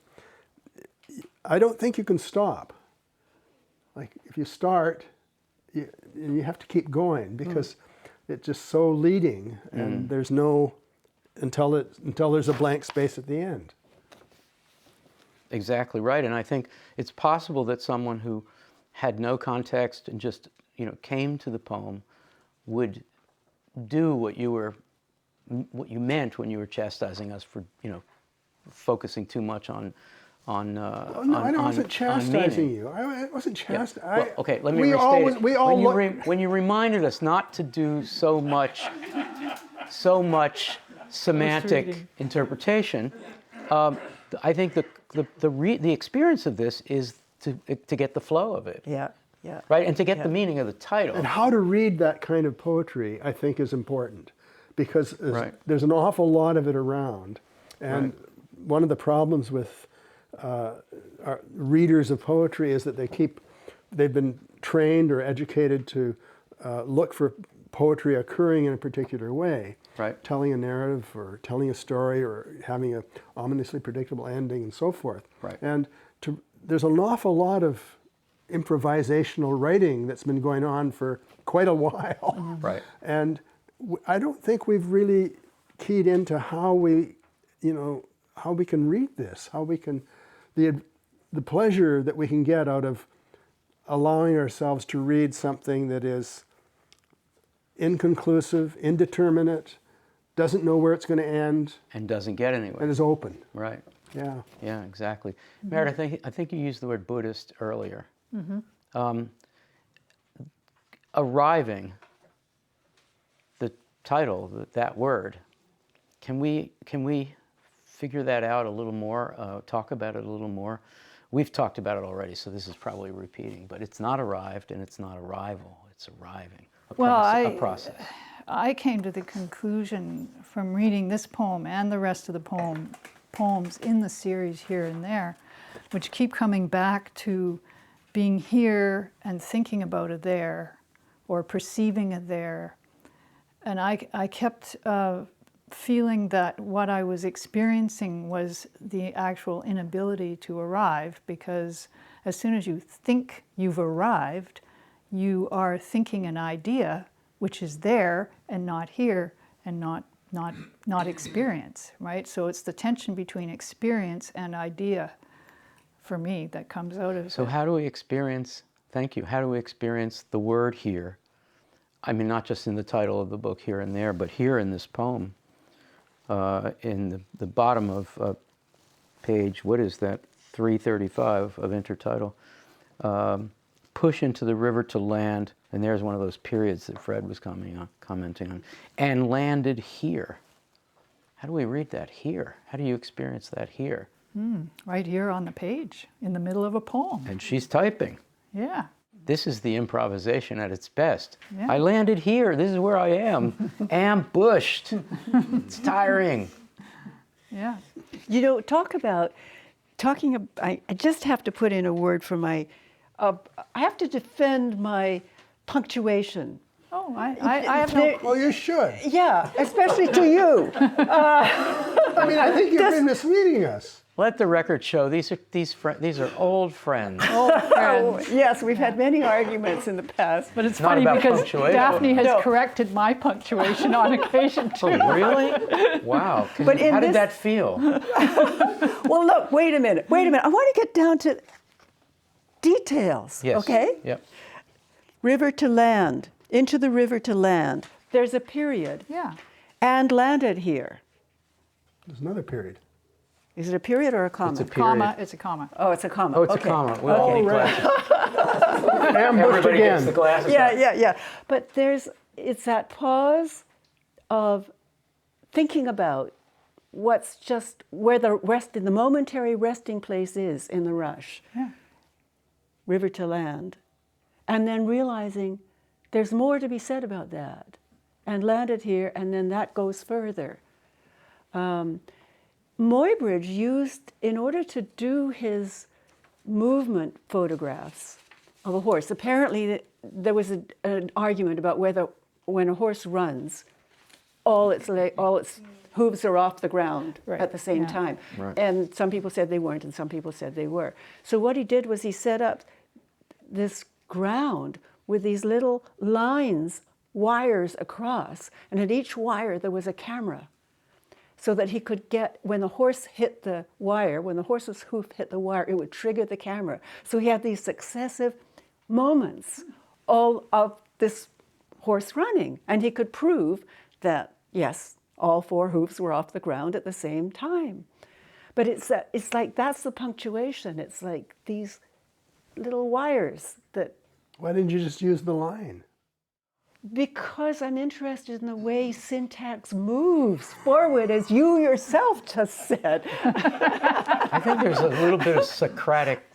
Speaker 2: I don't think you can stop. Like if you start, you have to keep going because it's just so leading, and there's no until there's a blank space at the end.
Speaker 1: Exactly right, and I think it's possible that someone who had no context and just came to the poem would do what you meant when you were chastising us for focusing too much on.
Speaker 2: I wasn't chastising you. I wasn't chastising.
Speaker 1: Yeah. Well, okay, let me restate it. When you reminded us not to do so much semantic interpretation, I think the experience of this is to get the flow of it.
Speaker 3: Yeah.
Speaker 1: Right, and to get the meaning of the title.
Speaker 2: And how to read that kind of poetry, I think, is important, because there's an awful lot of it around, and one of the problems with our readers of poetry is that they've been trained or educated to look for poetry occurring in a particular way, telling a narrative or telling a story or having an ominously predictable ending and so forth. And there's an awful lot of improvisational writing that's been going on for quite a while. And I don't think we've really keyed into how we can read this, how we can, the pleasure that we can get out of allowing ourselves to read something that is inconclusive, indeterminate, doesn't know where it's going to end. And
Speaker 1: doesn't get anywhere.
Speaker 2: And is open.
Speaker 1: Right.
Speaker 2: Yeah.
Speaker 1: Yeah, exactly. Meredith, I think you used the word Buddhist earlier. Arriving, the title, that word, can we figure that out a little more, talk about it a little more? We've talked about it already, so this is probably repeating, but it's not arrived and it's not arrival, it's arriving, a process.
Speaker 4: I came to the conclusion from reading this poem and the rest of the poem poems in the series Here and There, which keep coming back to being here and thinking about a there, or perceiving a there. And I kept feeling that what I was experiencing was the actual inability to arrive, because as soon as you think you've arrived, you are thinking an idea which is there and not here and not experience, right? So it's the tension between experience and idea for me that comes out of it.
Speaker 1: So how do we experience, thank you, how do we experience the word here? I mean, not just in the title of the book, Here and There, but here in this poem, in the bottom of page, what is that, 335 of intertitle, push into the river to land, and there's one of those periods that Fred was commenting on, and landed here. How do we read that here? How do you experience that here?
Speaker 4: Right here on the page, in the middle of a poem.
Speaker 1: And she's typing.
Speaker 4: Yeah.
Speaker 1: This is the improvisation at its best.
Speaker 4: Yeah.
Speaker 1: I landed here. This is where I am. Ambushed. It's tiring.
Speaker 4: Yeah.
Speaker 3: You know, I just have to put in a word for my, I have to defend my punctuation.
Speaker 4: Oh, I have no...
Speaker 2: Oh, you should.
Speaker 3: Yeah, especially to you.
Speaker 2: I mean, I think you've been misleading us.
Speaker 1: Let the record show these are old friends.
Speaker 3: Oh, yes, we've had many arguments in the past.
Speaker 4: But it's
Speaker 1: Not
Speaker 4: funny
Speaker 1: about
Speaker 4: because
Speaker 1: punctuation.
Speaker 4: Daphne has
Speaker 3: No.
Speaker 4: corrected my punctuation on occasion too.
Speaker 1: Oh, really? Wow.
Speaker 3: But in
Speaker 1: How did
Speaker 3: this-
Speaker 1: that feel?
Speaker 3: Well, look, wait a minute. I want to get down to details,
Speaker 1: Yes.
Speaker 3: okay?
Speaker 1: Yep.
Speaker 3: River to land, into the river to land. There's a period.
Speaker 4: Yeah.
Speaker 3: And landed here.
Speaker 2: There's another period.
Speaker 3: Is it a period or a comma?
Speaker 1: It's a period.
Speaker 4: Comma, it's a comma.
Speaker 3: Oh, it's a comma.
Speaker 1: Oh, it's
Speaker 3: okay.
Speaker 1: a comma. We all need
Speaker 2: right.
Speaker 1: glasses.
Speaker 2: Ambushed
Speaker 1: Everybody gets
Speaker 2: again.
Speaker 1: the glasses.
Speaker 3: Yeah. But it's that pause of thinking about what's just where the momentary resting place is in the rush.
Speaker 4: Yeah.
Speaker 3: River to land. And then realizing there's more to be said about that. And landed here, and then that goes further. Muybridge used, in order to do his movement photographs of a horse, apparently there was an argument about whether when a horse runs, all its hooves are off the ground
Speaker 4: Right,
Speaker 3: at the same
Speaker 4: yeah.
Speaker 3: time.
Speaker 1: Right.
Speaker 3: And some people said they weren't, and some people said they were. So what he did was he set up this ground with these little lines, wires across, and at each wire there was a camera, so that he could get, when the horse hit the wire, when the horse's hoof hit the wire, it would trigger the camera. So he had these successive moments all of this horse running, and he could prove that, yes, all four hoofs were off the ground at the same time. But it's like that's the punctuation. It's like these little wires that...
Speaker 2: Why didn't you just use the line?
Speaker 3: Because I'm interested in the way syntax moves forward, as you yourself just said.
Speaker 1: I think there's a little bit of Socratic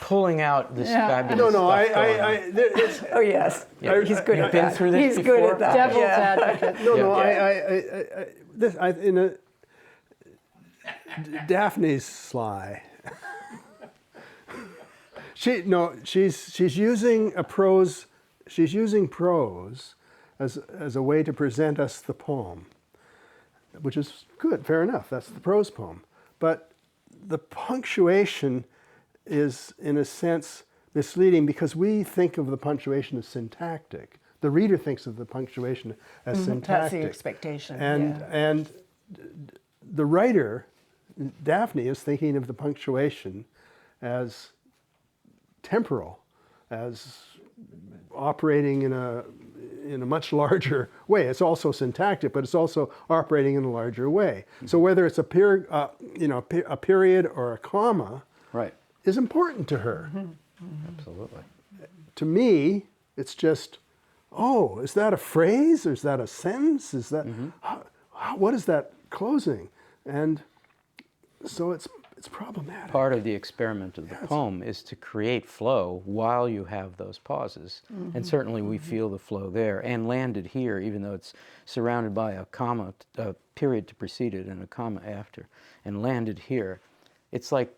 Speaker 1: pulling out this fabulous
Speaker 2: No,
Speaker 1: stuff going on.
Speaker 2: it's,
Speaker 3: Oh, yes.
Speaker 1: Yeah.
Speaker 3: He's good
Speaker 1: You've
Speaker 3: at
Speaker 1: been
Speaker 3: that.
Speaker 1: through this
Speaker 3: He's
Speaker 1: before?
Speaker 3: good at that.
Speaker 4: Devil's
Speaker 3: yeah.
Speaker 4: advocate.
Speaker 2: Daphne's sly. She's using prose. She's using prose as a way to present us the poem, which is good, fair enough. That's the prose poem. But the punctuation is, in a sense, misleading because we think of the punctuation as syntactic. The reader thinks of the punctuation as syntactic.
Speaker 3: That's the expectation.
Speaker 2: And the writer, Daphne, is thinking of the punctuation as temporal, as operating in a much larger way. It's also syntactic, but it's also operating in a larger way. So whether it's a period or a comma,
Speaker 1: Right.
Speaker 2: is important to her.
Speaker 1: Absolutely.
Speaker 2: To me, it's just, oh, is that a phrase? Or is that a sentence? Is that what is that closing? And so it's problematic.
Speaker 1: Part of the experiment of the poem is to create flow while you have those pauses. And certainly we feel the flow there, and landed here, even though it's surrounded by a comma, a period to precede it and a comma after, and landed here. It's like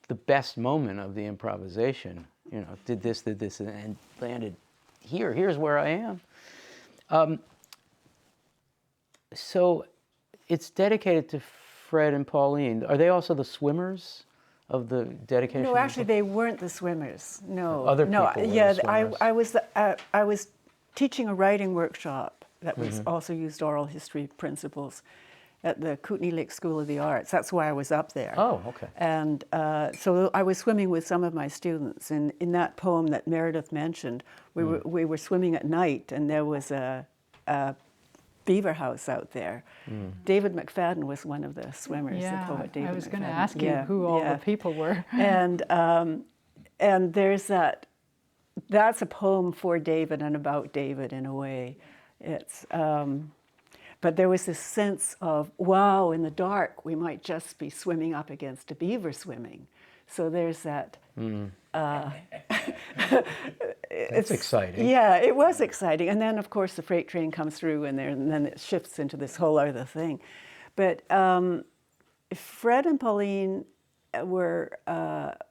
Speaker 1: the best moment of the improvisation, you know, did this, and landed here. Here's where I am. So it's dedicated to Fred and Pauline. Are they also the swimmers of the dedication?
Speaker 3: No, actually, they weren't the swimmers. No,
Speaker 1: Other
Speaker 3: no.
Speaker 1: people were
Speaker 3: Yeah,
Speaker 1: the swimmers.
Speaker 3: I was teaching a writing workshop that was
Speaker 1: Mm-hmm.
Speaker 3: also used oral history principles at the Kootenay Lake School of the Arts. That's why I was up there.
Speaker 1: Oh, okay.
Speaker 3: And so I was swimming with some of my students. And in that poem that Meredith mentioned, we were swimming at night, and there was a beaver house out there. David McFadden was one of the swimmers, the poet David
Speaker 4: I was going to
Speaker 3: McFadden.
Speaker 4: ask you who all the people were.
Speaker 3: And there's that's a poem for David and about David in a way. It's but there was this sense of, wow, in the dark we might just be swimming up against a beaver swimming. So there's that.
Speaker 1: That's exciting.
Speaker 3: Yeah, it was exciting. And then, of course, the freight train comes through, and then it shifts into this whole other thing. But Fred and Pauline were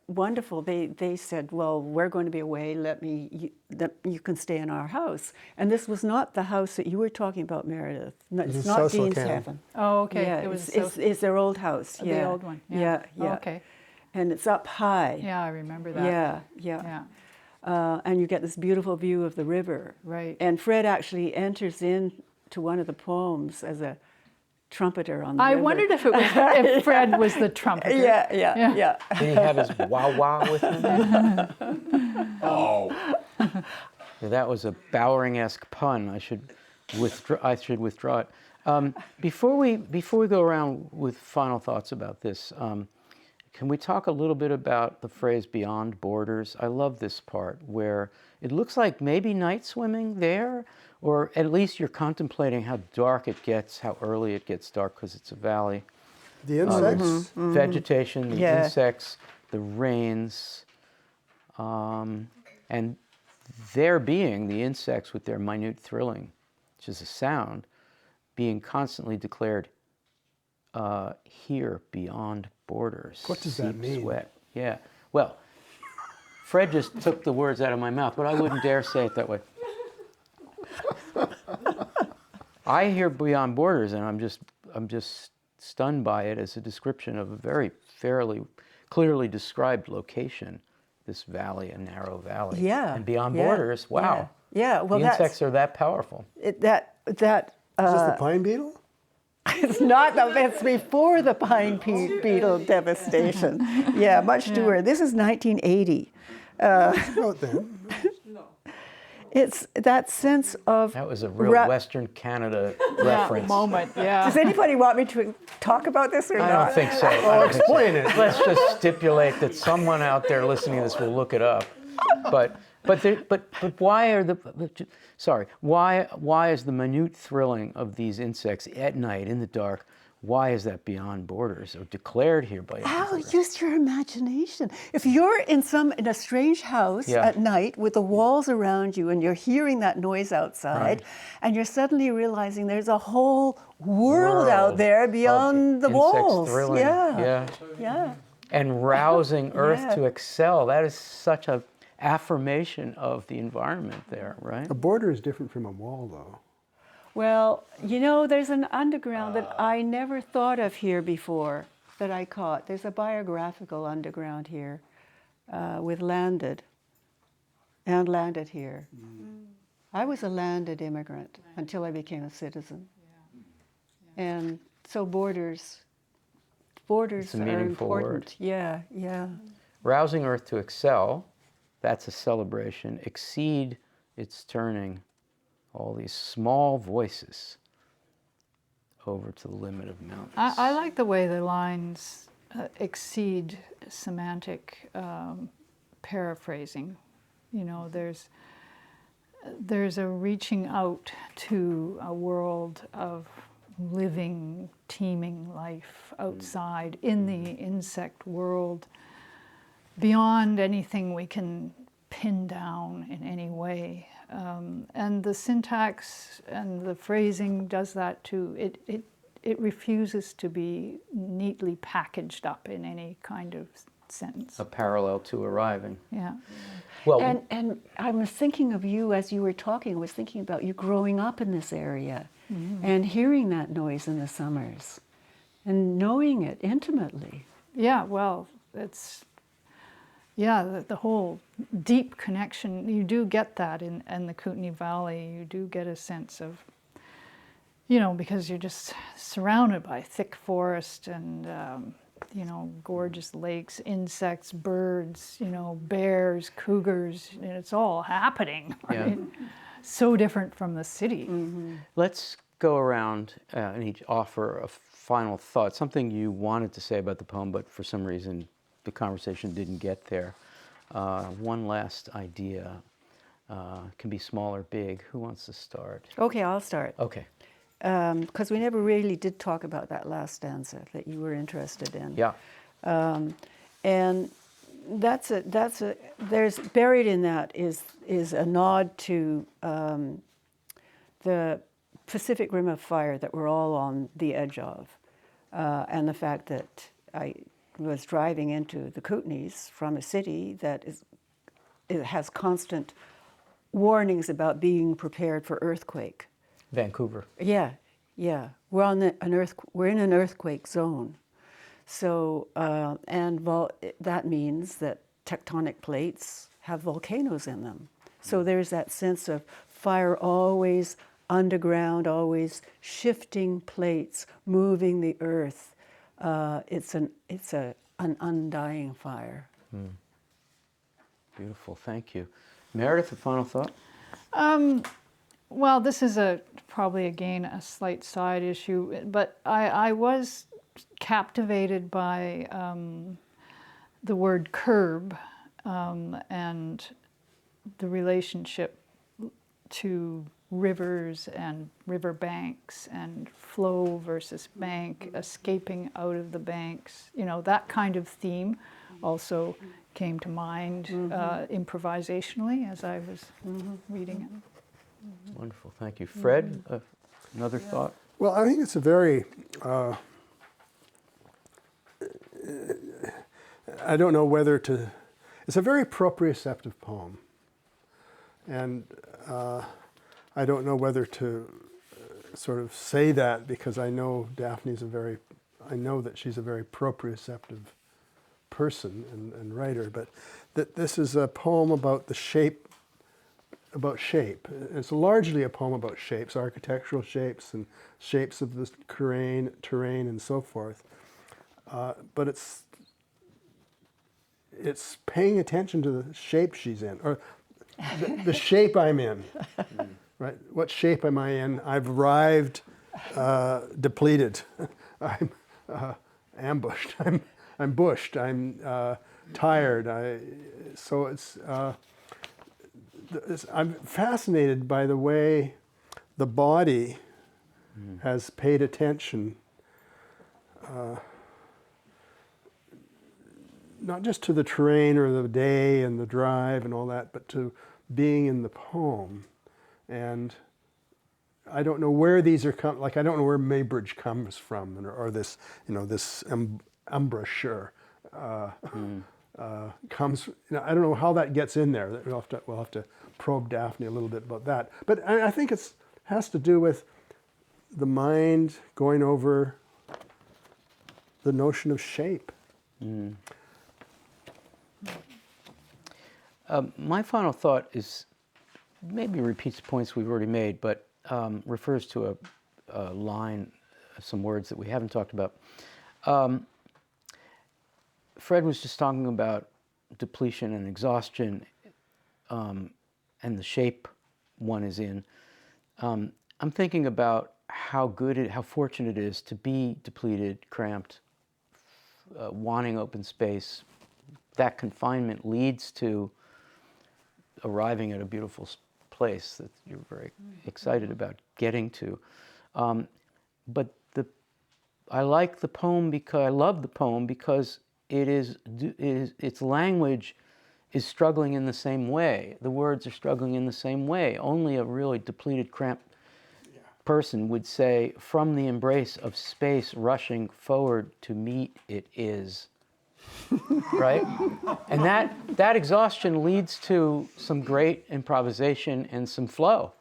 Speaker 3: wonderful. They said, well, we're going to be away. You can stay in our house. And this was not the house that you were talking about, Meredith. No, it's not Dean's Heaven.
Speaker 4: Oh, okay.
Speaker 3: Yeah,
Speaker 4: It was
Speaker 3: it's their old house.
Speaker 4: the old one. Yeah.
Speaker 3: Yeah.
Speaker 4: Oh, okay.
Speaker 3: And it's up high.
Speaker 4: Yeah, I remember that.
Speaker 3: Yeah. And you get this beautiful view of the river.
Speaker 4: Right.
Speaker 3: And Fred actually enters into one of the poems as a trumpeter on the
Speaker 4: I
Speaker 3: river.
Speaker 4: wondered if Fred was the trumpeter.
Speaker 3: Yeah.
Speaker 1: Did he have his wah-wah with him?
Speaker 2: Oh.
Speaker 1: Yeah, that was a Bowering-esque pun. I should withdraw it. Before we go around with final thoughts about this, can we talk a little bit about the phrase "beyond borders"? I love this part where it looks like maybe night swimming there, or at least you're contemplating how dark it gets, how early it gets dark because it's a valley.
Speaker 2: The insects.
Speaker 1: Vegetation, the
Speaker 3: Yeah.
Speaker 1: insects, the rains, and their being, the insects with their minute thrilling, which is a sound, being constantly declared here beyond borders.
Speaker 2: What does that
Speaker 1: Seep
Speaker 2: mean?
Speaker 1: Sweat. Yeah. Well, Fred just took the words out of my mouth, but I wouldn't dare say it that way. I hear beyond borders, and I'm just stunned by it as a description of a very fairly clearly described location. This valley, a narrow valley.
Speaker 3: Yeah.
Speaker 1: And beyond
Speaker 3: yeah,
Speaker 1: borders, wow.
Speaker 3: Yeah. Well,
Speaker 1: The insects are that powerful.
Speaker 3: that
Speaker 2: Is this the pine beetle?
Speaker 3: it's not. It's before the pine beetle devastation. Yeah, much newer. This is 1980.
Speaker 2: About then.
Speaker 3: It's that sense of.
Speaker 1: That was a real Western Canada reference.
Speaker 4: Moment, yeah.
Speaker 3: Does anybody want me to talk about this or
Speaker 1: I
Speaker 3: not?
Speaker 1: don't think so.
Speaker 2: Oh, explain it.
Speaker 1: Let's just stipulate that someone out there listening to this will look it up. But why are why is the minute thrilling of these insects at night in the dark? Why is that beyond borders or declared here by?
Speaker 3: Al, use your imagination. If you're in a strange house
Speaker 1: Yeah.
Speaker 3: at night with the walls around you and you're hearing that noise outside, and you're suddenly realizing there's a whole world out there
Speaker 1: of
Speaker 3: beyond the
Speaker 1: insects
Speaker 3: walls.
Speaker 1: thrilling.
Speaker 3: Yeah.
Speaker 1: And rousing Earth
Speaker 3: Yeah.
Speaker 1: to excel. That is such a affirmation of the environment there, right?
Speaker 2: A border is different from a wall, though.
Speaker 3: Well, there's an underground that I never thought of here before that I caught. There's a biographical underground here with landed here. I was a landed immigrant until I became a citizen. And so borders
Speaker 1: It's a
Speaker 3: are
Speaker 1: meaningful word.
Speaker 3: important. Yeah.
Speaker 1: Rousing Earth to excel, that's a celebration. Exceed, it's turning all these small voices over to the limit of mountains.
Speaker 4: I like the way the lines exceed semantic paraphrasing. There's a reaching out to a world of living, teeming life outside in the insect world, beyond anything we can pin down in any way. And the syntax and the phrasing does that too. It refuses to be neatly packaged up in any kind of sentence.
Speaker 1: A parallel to arriving.
Speaker 4: Yeah.
Speaker 1: Well,
Speaker 3: And I was thinking of you as you were talking. I was thinking about you growing up in this area and hearing that noise in the summers and knowing it intimately.
Speaker 4: Yeah, well, it's, yeah, the whole deep connection, you do get that in the Kootenai Valley. You do get a sense of, you know, because you're just surrounded by thick forest and, you know, gorgeous lakes, insects, birds, you know, bears, cougars, and it's all happening. Right?
Speaker 1: Yeah.
Speaker 4: So different from the city.
Speaker 1: let's go around and each offer a final thought, something you wanted to say about the poem, but for some reason the conversation didn't get there. One last idea. Can be small or big. Who wants to start?
Speaker 3: Okay, I'll start.
Speaker 1: Okay.
Speaker 3: Because we never really did talk about that last stanza that you were interested in.
Speaker 1: Yeah.
Speaker 3: And there's buried in that is a nod to the Pacific Rim of Fire that we're all on the edge of, and the fact that I was driving into the Kootenays from a city that it has constant warnings about being prepared for earthquake.
Speaker 1: Vancouver.
Speaker 3: Yeah. We're in an earthquake zone. So, that means that tectonic plates have volcanoes in them. So there's that sense of fire always underground, always shifting plates, moving the earth. It's an undying fire.
Speaker 1: Beautiful. Thank you. Meredith, a final thought?
Speaker 4: Well, this is probably again a slight side issue, but I was captivated by the word curb and the relationship to rivers and river banks and flow versus bank, escaping out of the banks. You know, that kind of theme also came to mind improvisationally as I was reading it.
Speaker 1: Wonderful. Thank you. Fred, another thought?
Speaker 2: Well, I think it's a very, I don't know whether to, it's a very proprioceptive poem. And I don't know whether to sort of say that because I know Daphne's I know that she's a very proprioceptive person and writer, but that this is a poem about the shape, about shape. It's largely a poem about shapes, architectural shapes and shapes of the terrain and so forth. But it's paying attention to the shape she's in, or the shape I'm in. Right? What shape am I in? I've arrived depleted. I'm ambushed. I'm bushed. I'm tired. So I'm fascinated by the way the body has paid attention, not just to the terrain or the day and the drive and all that, but to being in the poem. And I don't know where these are like I don't know where Maybridge comes from, or this, you know, this embouchure comes. You know, I don't know how that gets in there. We'll have to probe Daphne a little bit about that. But I think it has to do with the mind going over the notion of shape.
Speaker 1: My final thought is maybe repeats points we've already made, but refers to a line, some words that we haven't talked about. Fred was just talking about depletion and exhaustion and the shape one is in. I'm thinking about how fortunate it is to be depleted, cramped, wanting open space. That confinement leads to arriving at a beautiful place that you're very excited about getting to. but I like the poem because I love the poem because its language is struggling in the same way. The words are struggling in the same way. Only a really depleted, cramped person would say, "From the embrace of space rushing forward to meet it is." Right? And that exhaustion leads to some great improvisation and some flow.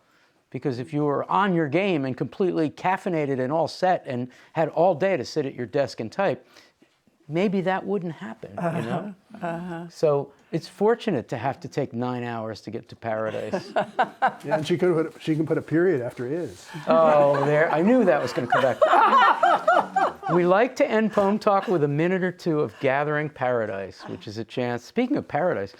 Speaker 1: Because if you were on your game and completely caffeinated and all set and had all day to sit at your desk and type, maybe that wouldn't happen, you know? So it's fortunate to have to take 9 hours to get to paradise.
Speaker 2: Yeah, and she can put a period after is.
Speaker 1: Oh, there, I knew that was going to come back. We like to end Poem Talk with a minute or two of gathering paradise, which is a chance, speaking of paradise,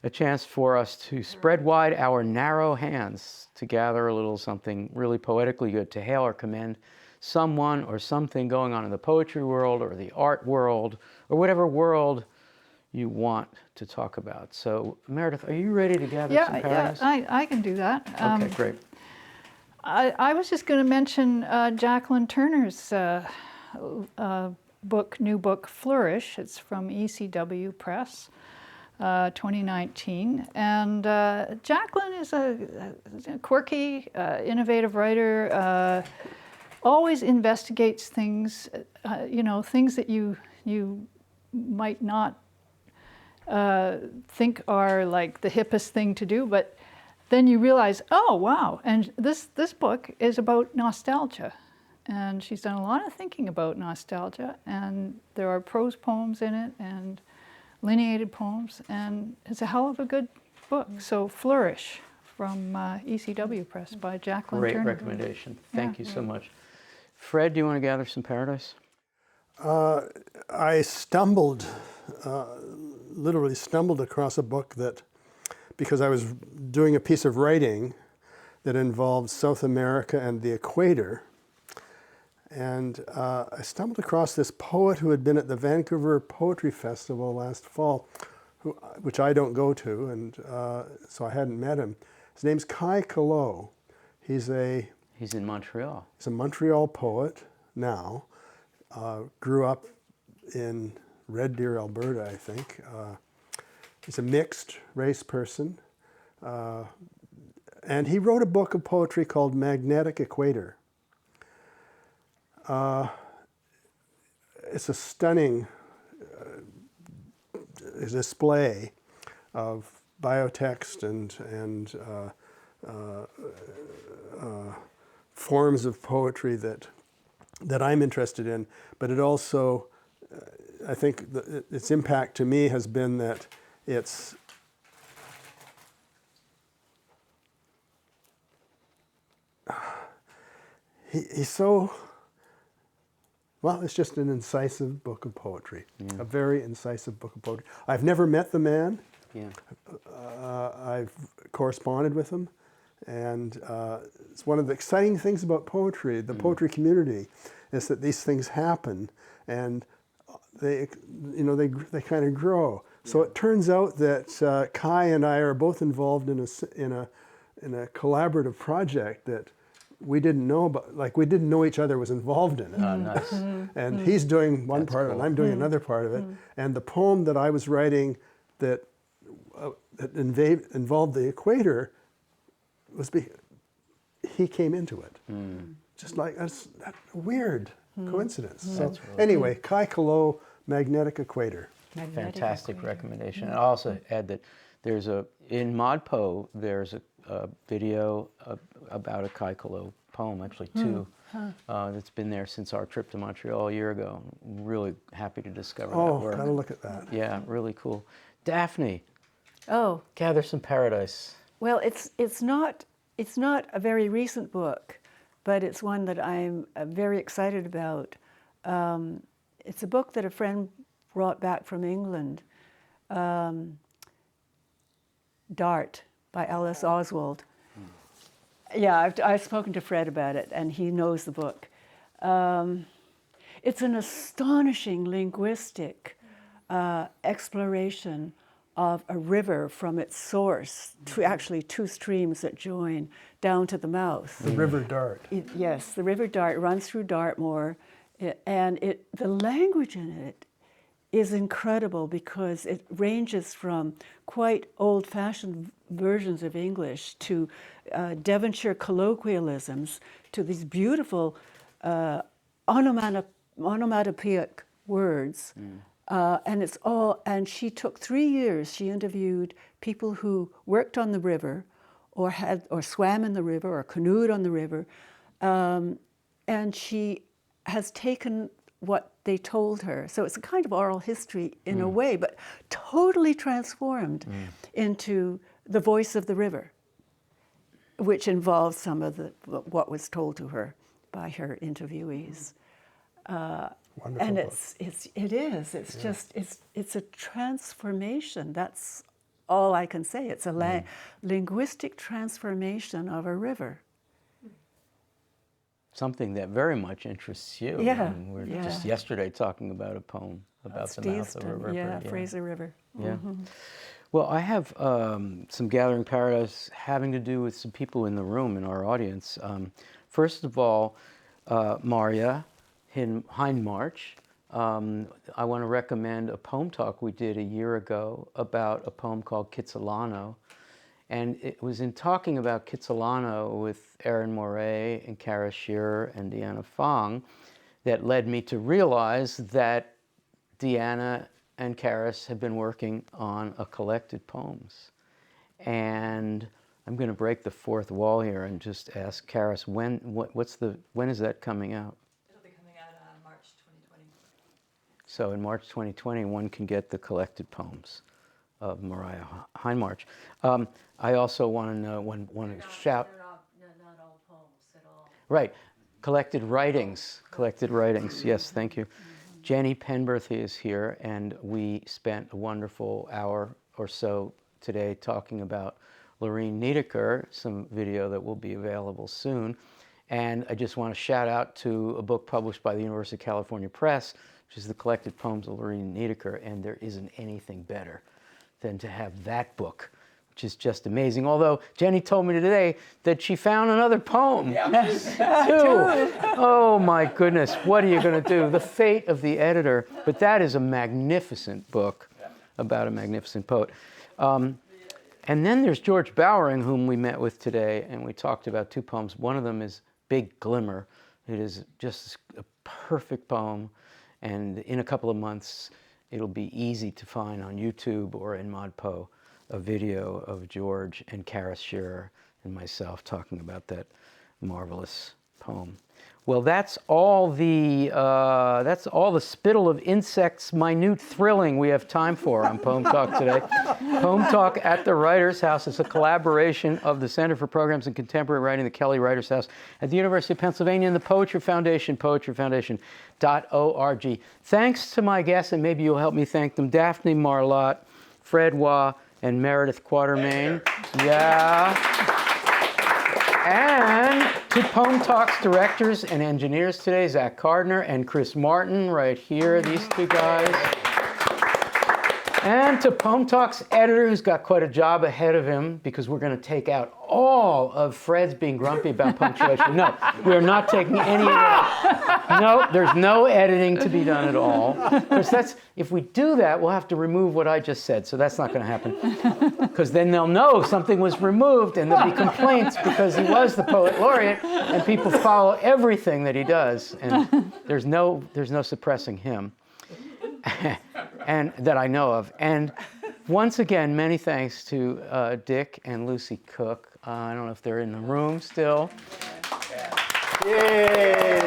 Speaker 1: a chance for us to spread wide our narrow hands to gather a little something really poetically good, to hail or commend someone or something going on in the poetry world or the art world or whatever world you want to talk about. So, Meredith, are you ready to gather some paradise?
Speaker 4: Yeah, I can do that.
Speaker 1: Okay, great.
Speaker 4: I was just going to mention Jacqueline Turner's new book, Flourish. It's from ECW Press, 2019. And Jacqueline is a quirky, innovative writer, always investigates things, things that you might not think are like the hippest thing to do, but then you realize, oh, wow. And this book is about nostalgia. And she's done a lot of thinking about nostalgia. And there are prose poems in it and lineated poems. And it's a hell of a good book. So Flourish from ECW Press by Jacqueline Turner.
Speaker 1: Great recommendation. Thank you so much. Fred, do you want to gather some paradise?
Speaker 2: I literally stumbled across a book that, because I was doing a piece of writing that involved South America and the equator. And I stumbled across this poet who had been at the Vancouver Poetry Festival last fall, which I don't go to, and so I hadn't met him. His name's Kai Callot. He's
Speaker 1: in Montreal.
Speaker 2: He's a Montreal poet now. Grew up in Red Deer, Alberta, I think. He's a mixed race person. And he wrote a book of poetry called Magnetic Equator. It's a stunning display of biotext and forms of poetry that I'm interested in, but it also, I think its impact to me has been that he's so, well, it's just an incisive book of poetry, a very incisive book of poetry. I've never met the man.
Speaker 1: Yeah.
Speaker 2: I've corresponded with him. And it's one of the exciting things about poetry, the poetry community, is that these things happen and they kind of grow. So it turns out that Kai and I are both involved in a collaborative project that we didn't know about, like we didn't know each other was involved in it.
Speaker 1: Oh, nice.
Speaker 2: And he's doing one part of it,
Speaker 1: cool.
Speaker 2: and I'm doing another part of it. And the poem that I was writing that involved the equator he came into it. Just like that's that weird coincidence. So
Speaker 1: That's really
Speaker 2: anyway, Kai Callot, Magnetic Equator.
Speaker 1: Fantastic recommendation. I'll also add that in ModPo, there's a video about a Kai Callot poem, actually two, that's been there since our trip to Montreal a year ago. I'm really happy to discover that work.
Speaker 2: Oh, gotta look at that.
Speaker 1: Yeah, really cool. Daphne,
Speaker 3: Oh,
Speaker 1: gather some paradise.
Speaker 3: well, it's not a very recent book, but it's one that I'm very excited about. It's a book that a friend brought back from England, Dart by Alice Oswald. Yeah, I've spoken to Fred about it, and he knows the book. It's an astonishing linguistic exploration of a river from its source to actually two streams that join down to the mouth.
Speaker 2: The River Dart.
Speaker 3: Yes, the River Dart runs through Dartmoor, and the language in it is incredible because it ranges from quite old-fashioned versions of English to Devonshire colloquialisms to these beautiful onomatopoeic words. And she took 3 years. She interviewed people who worked on the river or swam in the river or canoed on the river. And she has taken what they told her. So it's a kind of oral history in a way, but totally transformed into the voice of the river, which involves some of what was told to her by her interviewees.
Speaker 2: Wonderful
Speaker 3: And
Speaker 2: book.
Speaker 3: it's a transformation. That's all I can say. It's a linguistic transformation of a river.
Speaker 1: Something that very much interests you.
Speaker 3: Yeah,
Speaker 1: I mean, we were just yesterday talking about a poem about the mouth of a river.
Speaker 3: Yeah, Fraser River.
Speaker 1: Yeah. Well, I have some gathering paradise having to do with some people in the room in our audience. First of all, Marja Hindmarch. I want to recommend a poem talk we did a year ago about a poem called Kitsilano. And it was in talking about Kitsilano with Erin Moray and Kara Shearer and Deanna Fong that led me to realize that Deanna and Karis have been working on a collected poems. And I'm going to break the fourth wall here and just ask Karis, when is that coming out?
Speaker 5: It'll be coming out March 2020.
Speaker 1: So in March 2020, one can get the collected poems of Marja Hindmarch. I also want to know, want to shout.
Speaker 5: Not all poems at all.
Speaker 1: Right, collected writings, yes, thank you. Jenny Penberthy is here, and we spent a wonderful hour or so today talking about Lorene Niedecker, some video that will be available soon. And I just want to shout out to a book published by the University of California Press, which is the collected poems of Lorene Niedecker, and there isn't anything better than to have that book, which is just amazing. Although Jenny told me today that she found another poem, too. Oh my goodness, what are you going to do? The fate of the editor. But that is a magnificent book about a magnificent poet. And then there's George Bowering, whom we met with today, and we talked about two poems. One of them is Big Glimmer. It is just a perfect poem, and in a couple of months, it'll be easy to find on YouTube or in ModPo a video of George and Karis Shearer and myself talking about that marvelous poem. Well, that's all the spittle of insects, minute thrilling we have time for on Poem Talk today. Poem Talk at the Writers' House is a collaboration of the Center for Programs in Contemporary Writing, the Kelly Writers' House at the University of Pennsylvania, and the Poetry Foundation, poetryfoundation.org. Thanks to my guests, and maybe you'll help me thank them, Daphne Marlatt, Fred Waugh, and Meredith Quartermain. Yeah. And to Poem Talk's directors and engineers today, Zach Gardner and Chris Martin, right here, these two guys. And to Poem Talk's editor, who's got quite a job ahead of him, because we're going to take out all of Fred's being grumpy about punctuation. No, we are not taking any of that. No, there's no editing to be done at all. Because if we do that, we'll have to remove what I just said, so that's not going to happen. Because then they'll know something was removed, and there'll be complaints because he was the poet laureate, and people follow everything that he does, and there's no suppressing him. And that I know of. And once again, many thanks to Dick and Lucy Cook. I don't know if they're in the room still. Yay!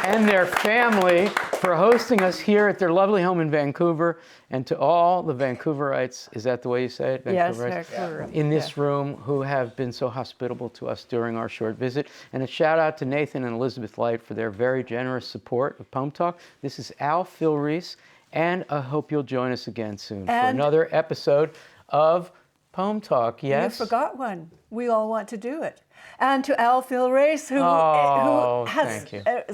Speaker 1: And their family for hosting us here at their lovely home in Vancouver. And to all the Vancouverites, is that the way you say it?
Speaker 3: Yes,
Speaker 1: Vancouver. In this room, who have been so hospitable to us during our short visit. And a shout out to Nathan and Elizabeth Light for their very generous support of Poem Talk. This is Al Filreis. And I hope you'll join us again soon for another episode of Poem Talk. Yes?
Speaker 3: You forgot one. We all want to do it. And to Al Filreis, who has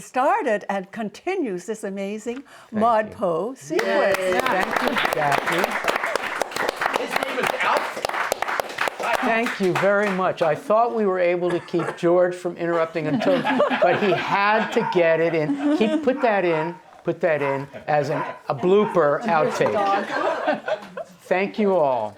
Speaker 3: started and continues this amazing ModPo sequence.
Speaker 1: Thank you, Daphne.
Speaker 5: Is
Speaker 1: Thank you very much. I thought we were able to keep George from interrupting until, but he had to get it in. Put that in as a blooper outtake. Thank you all.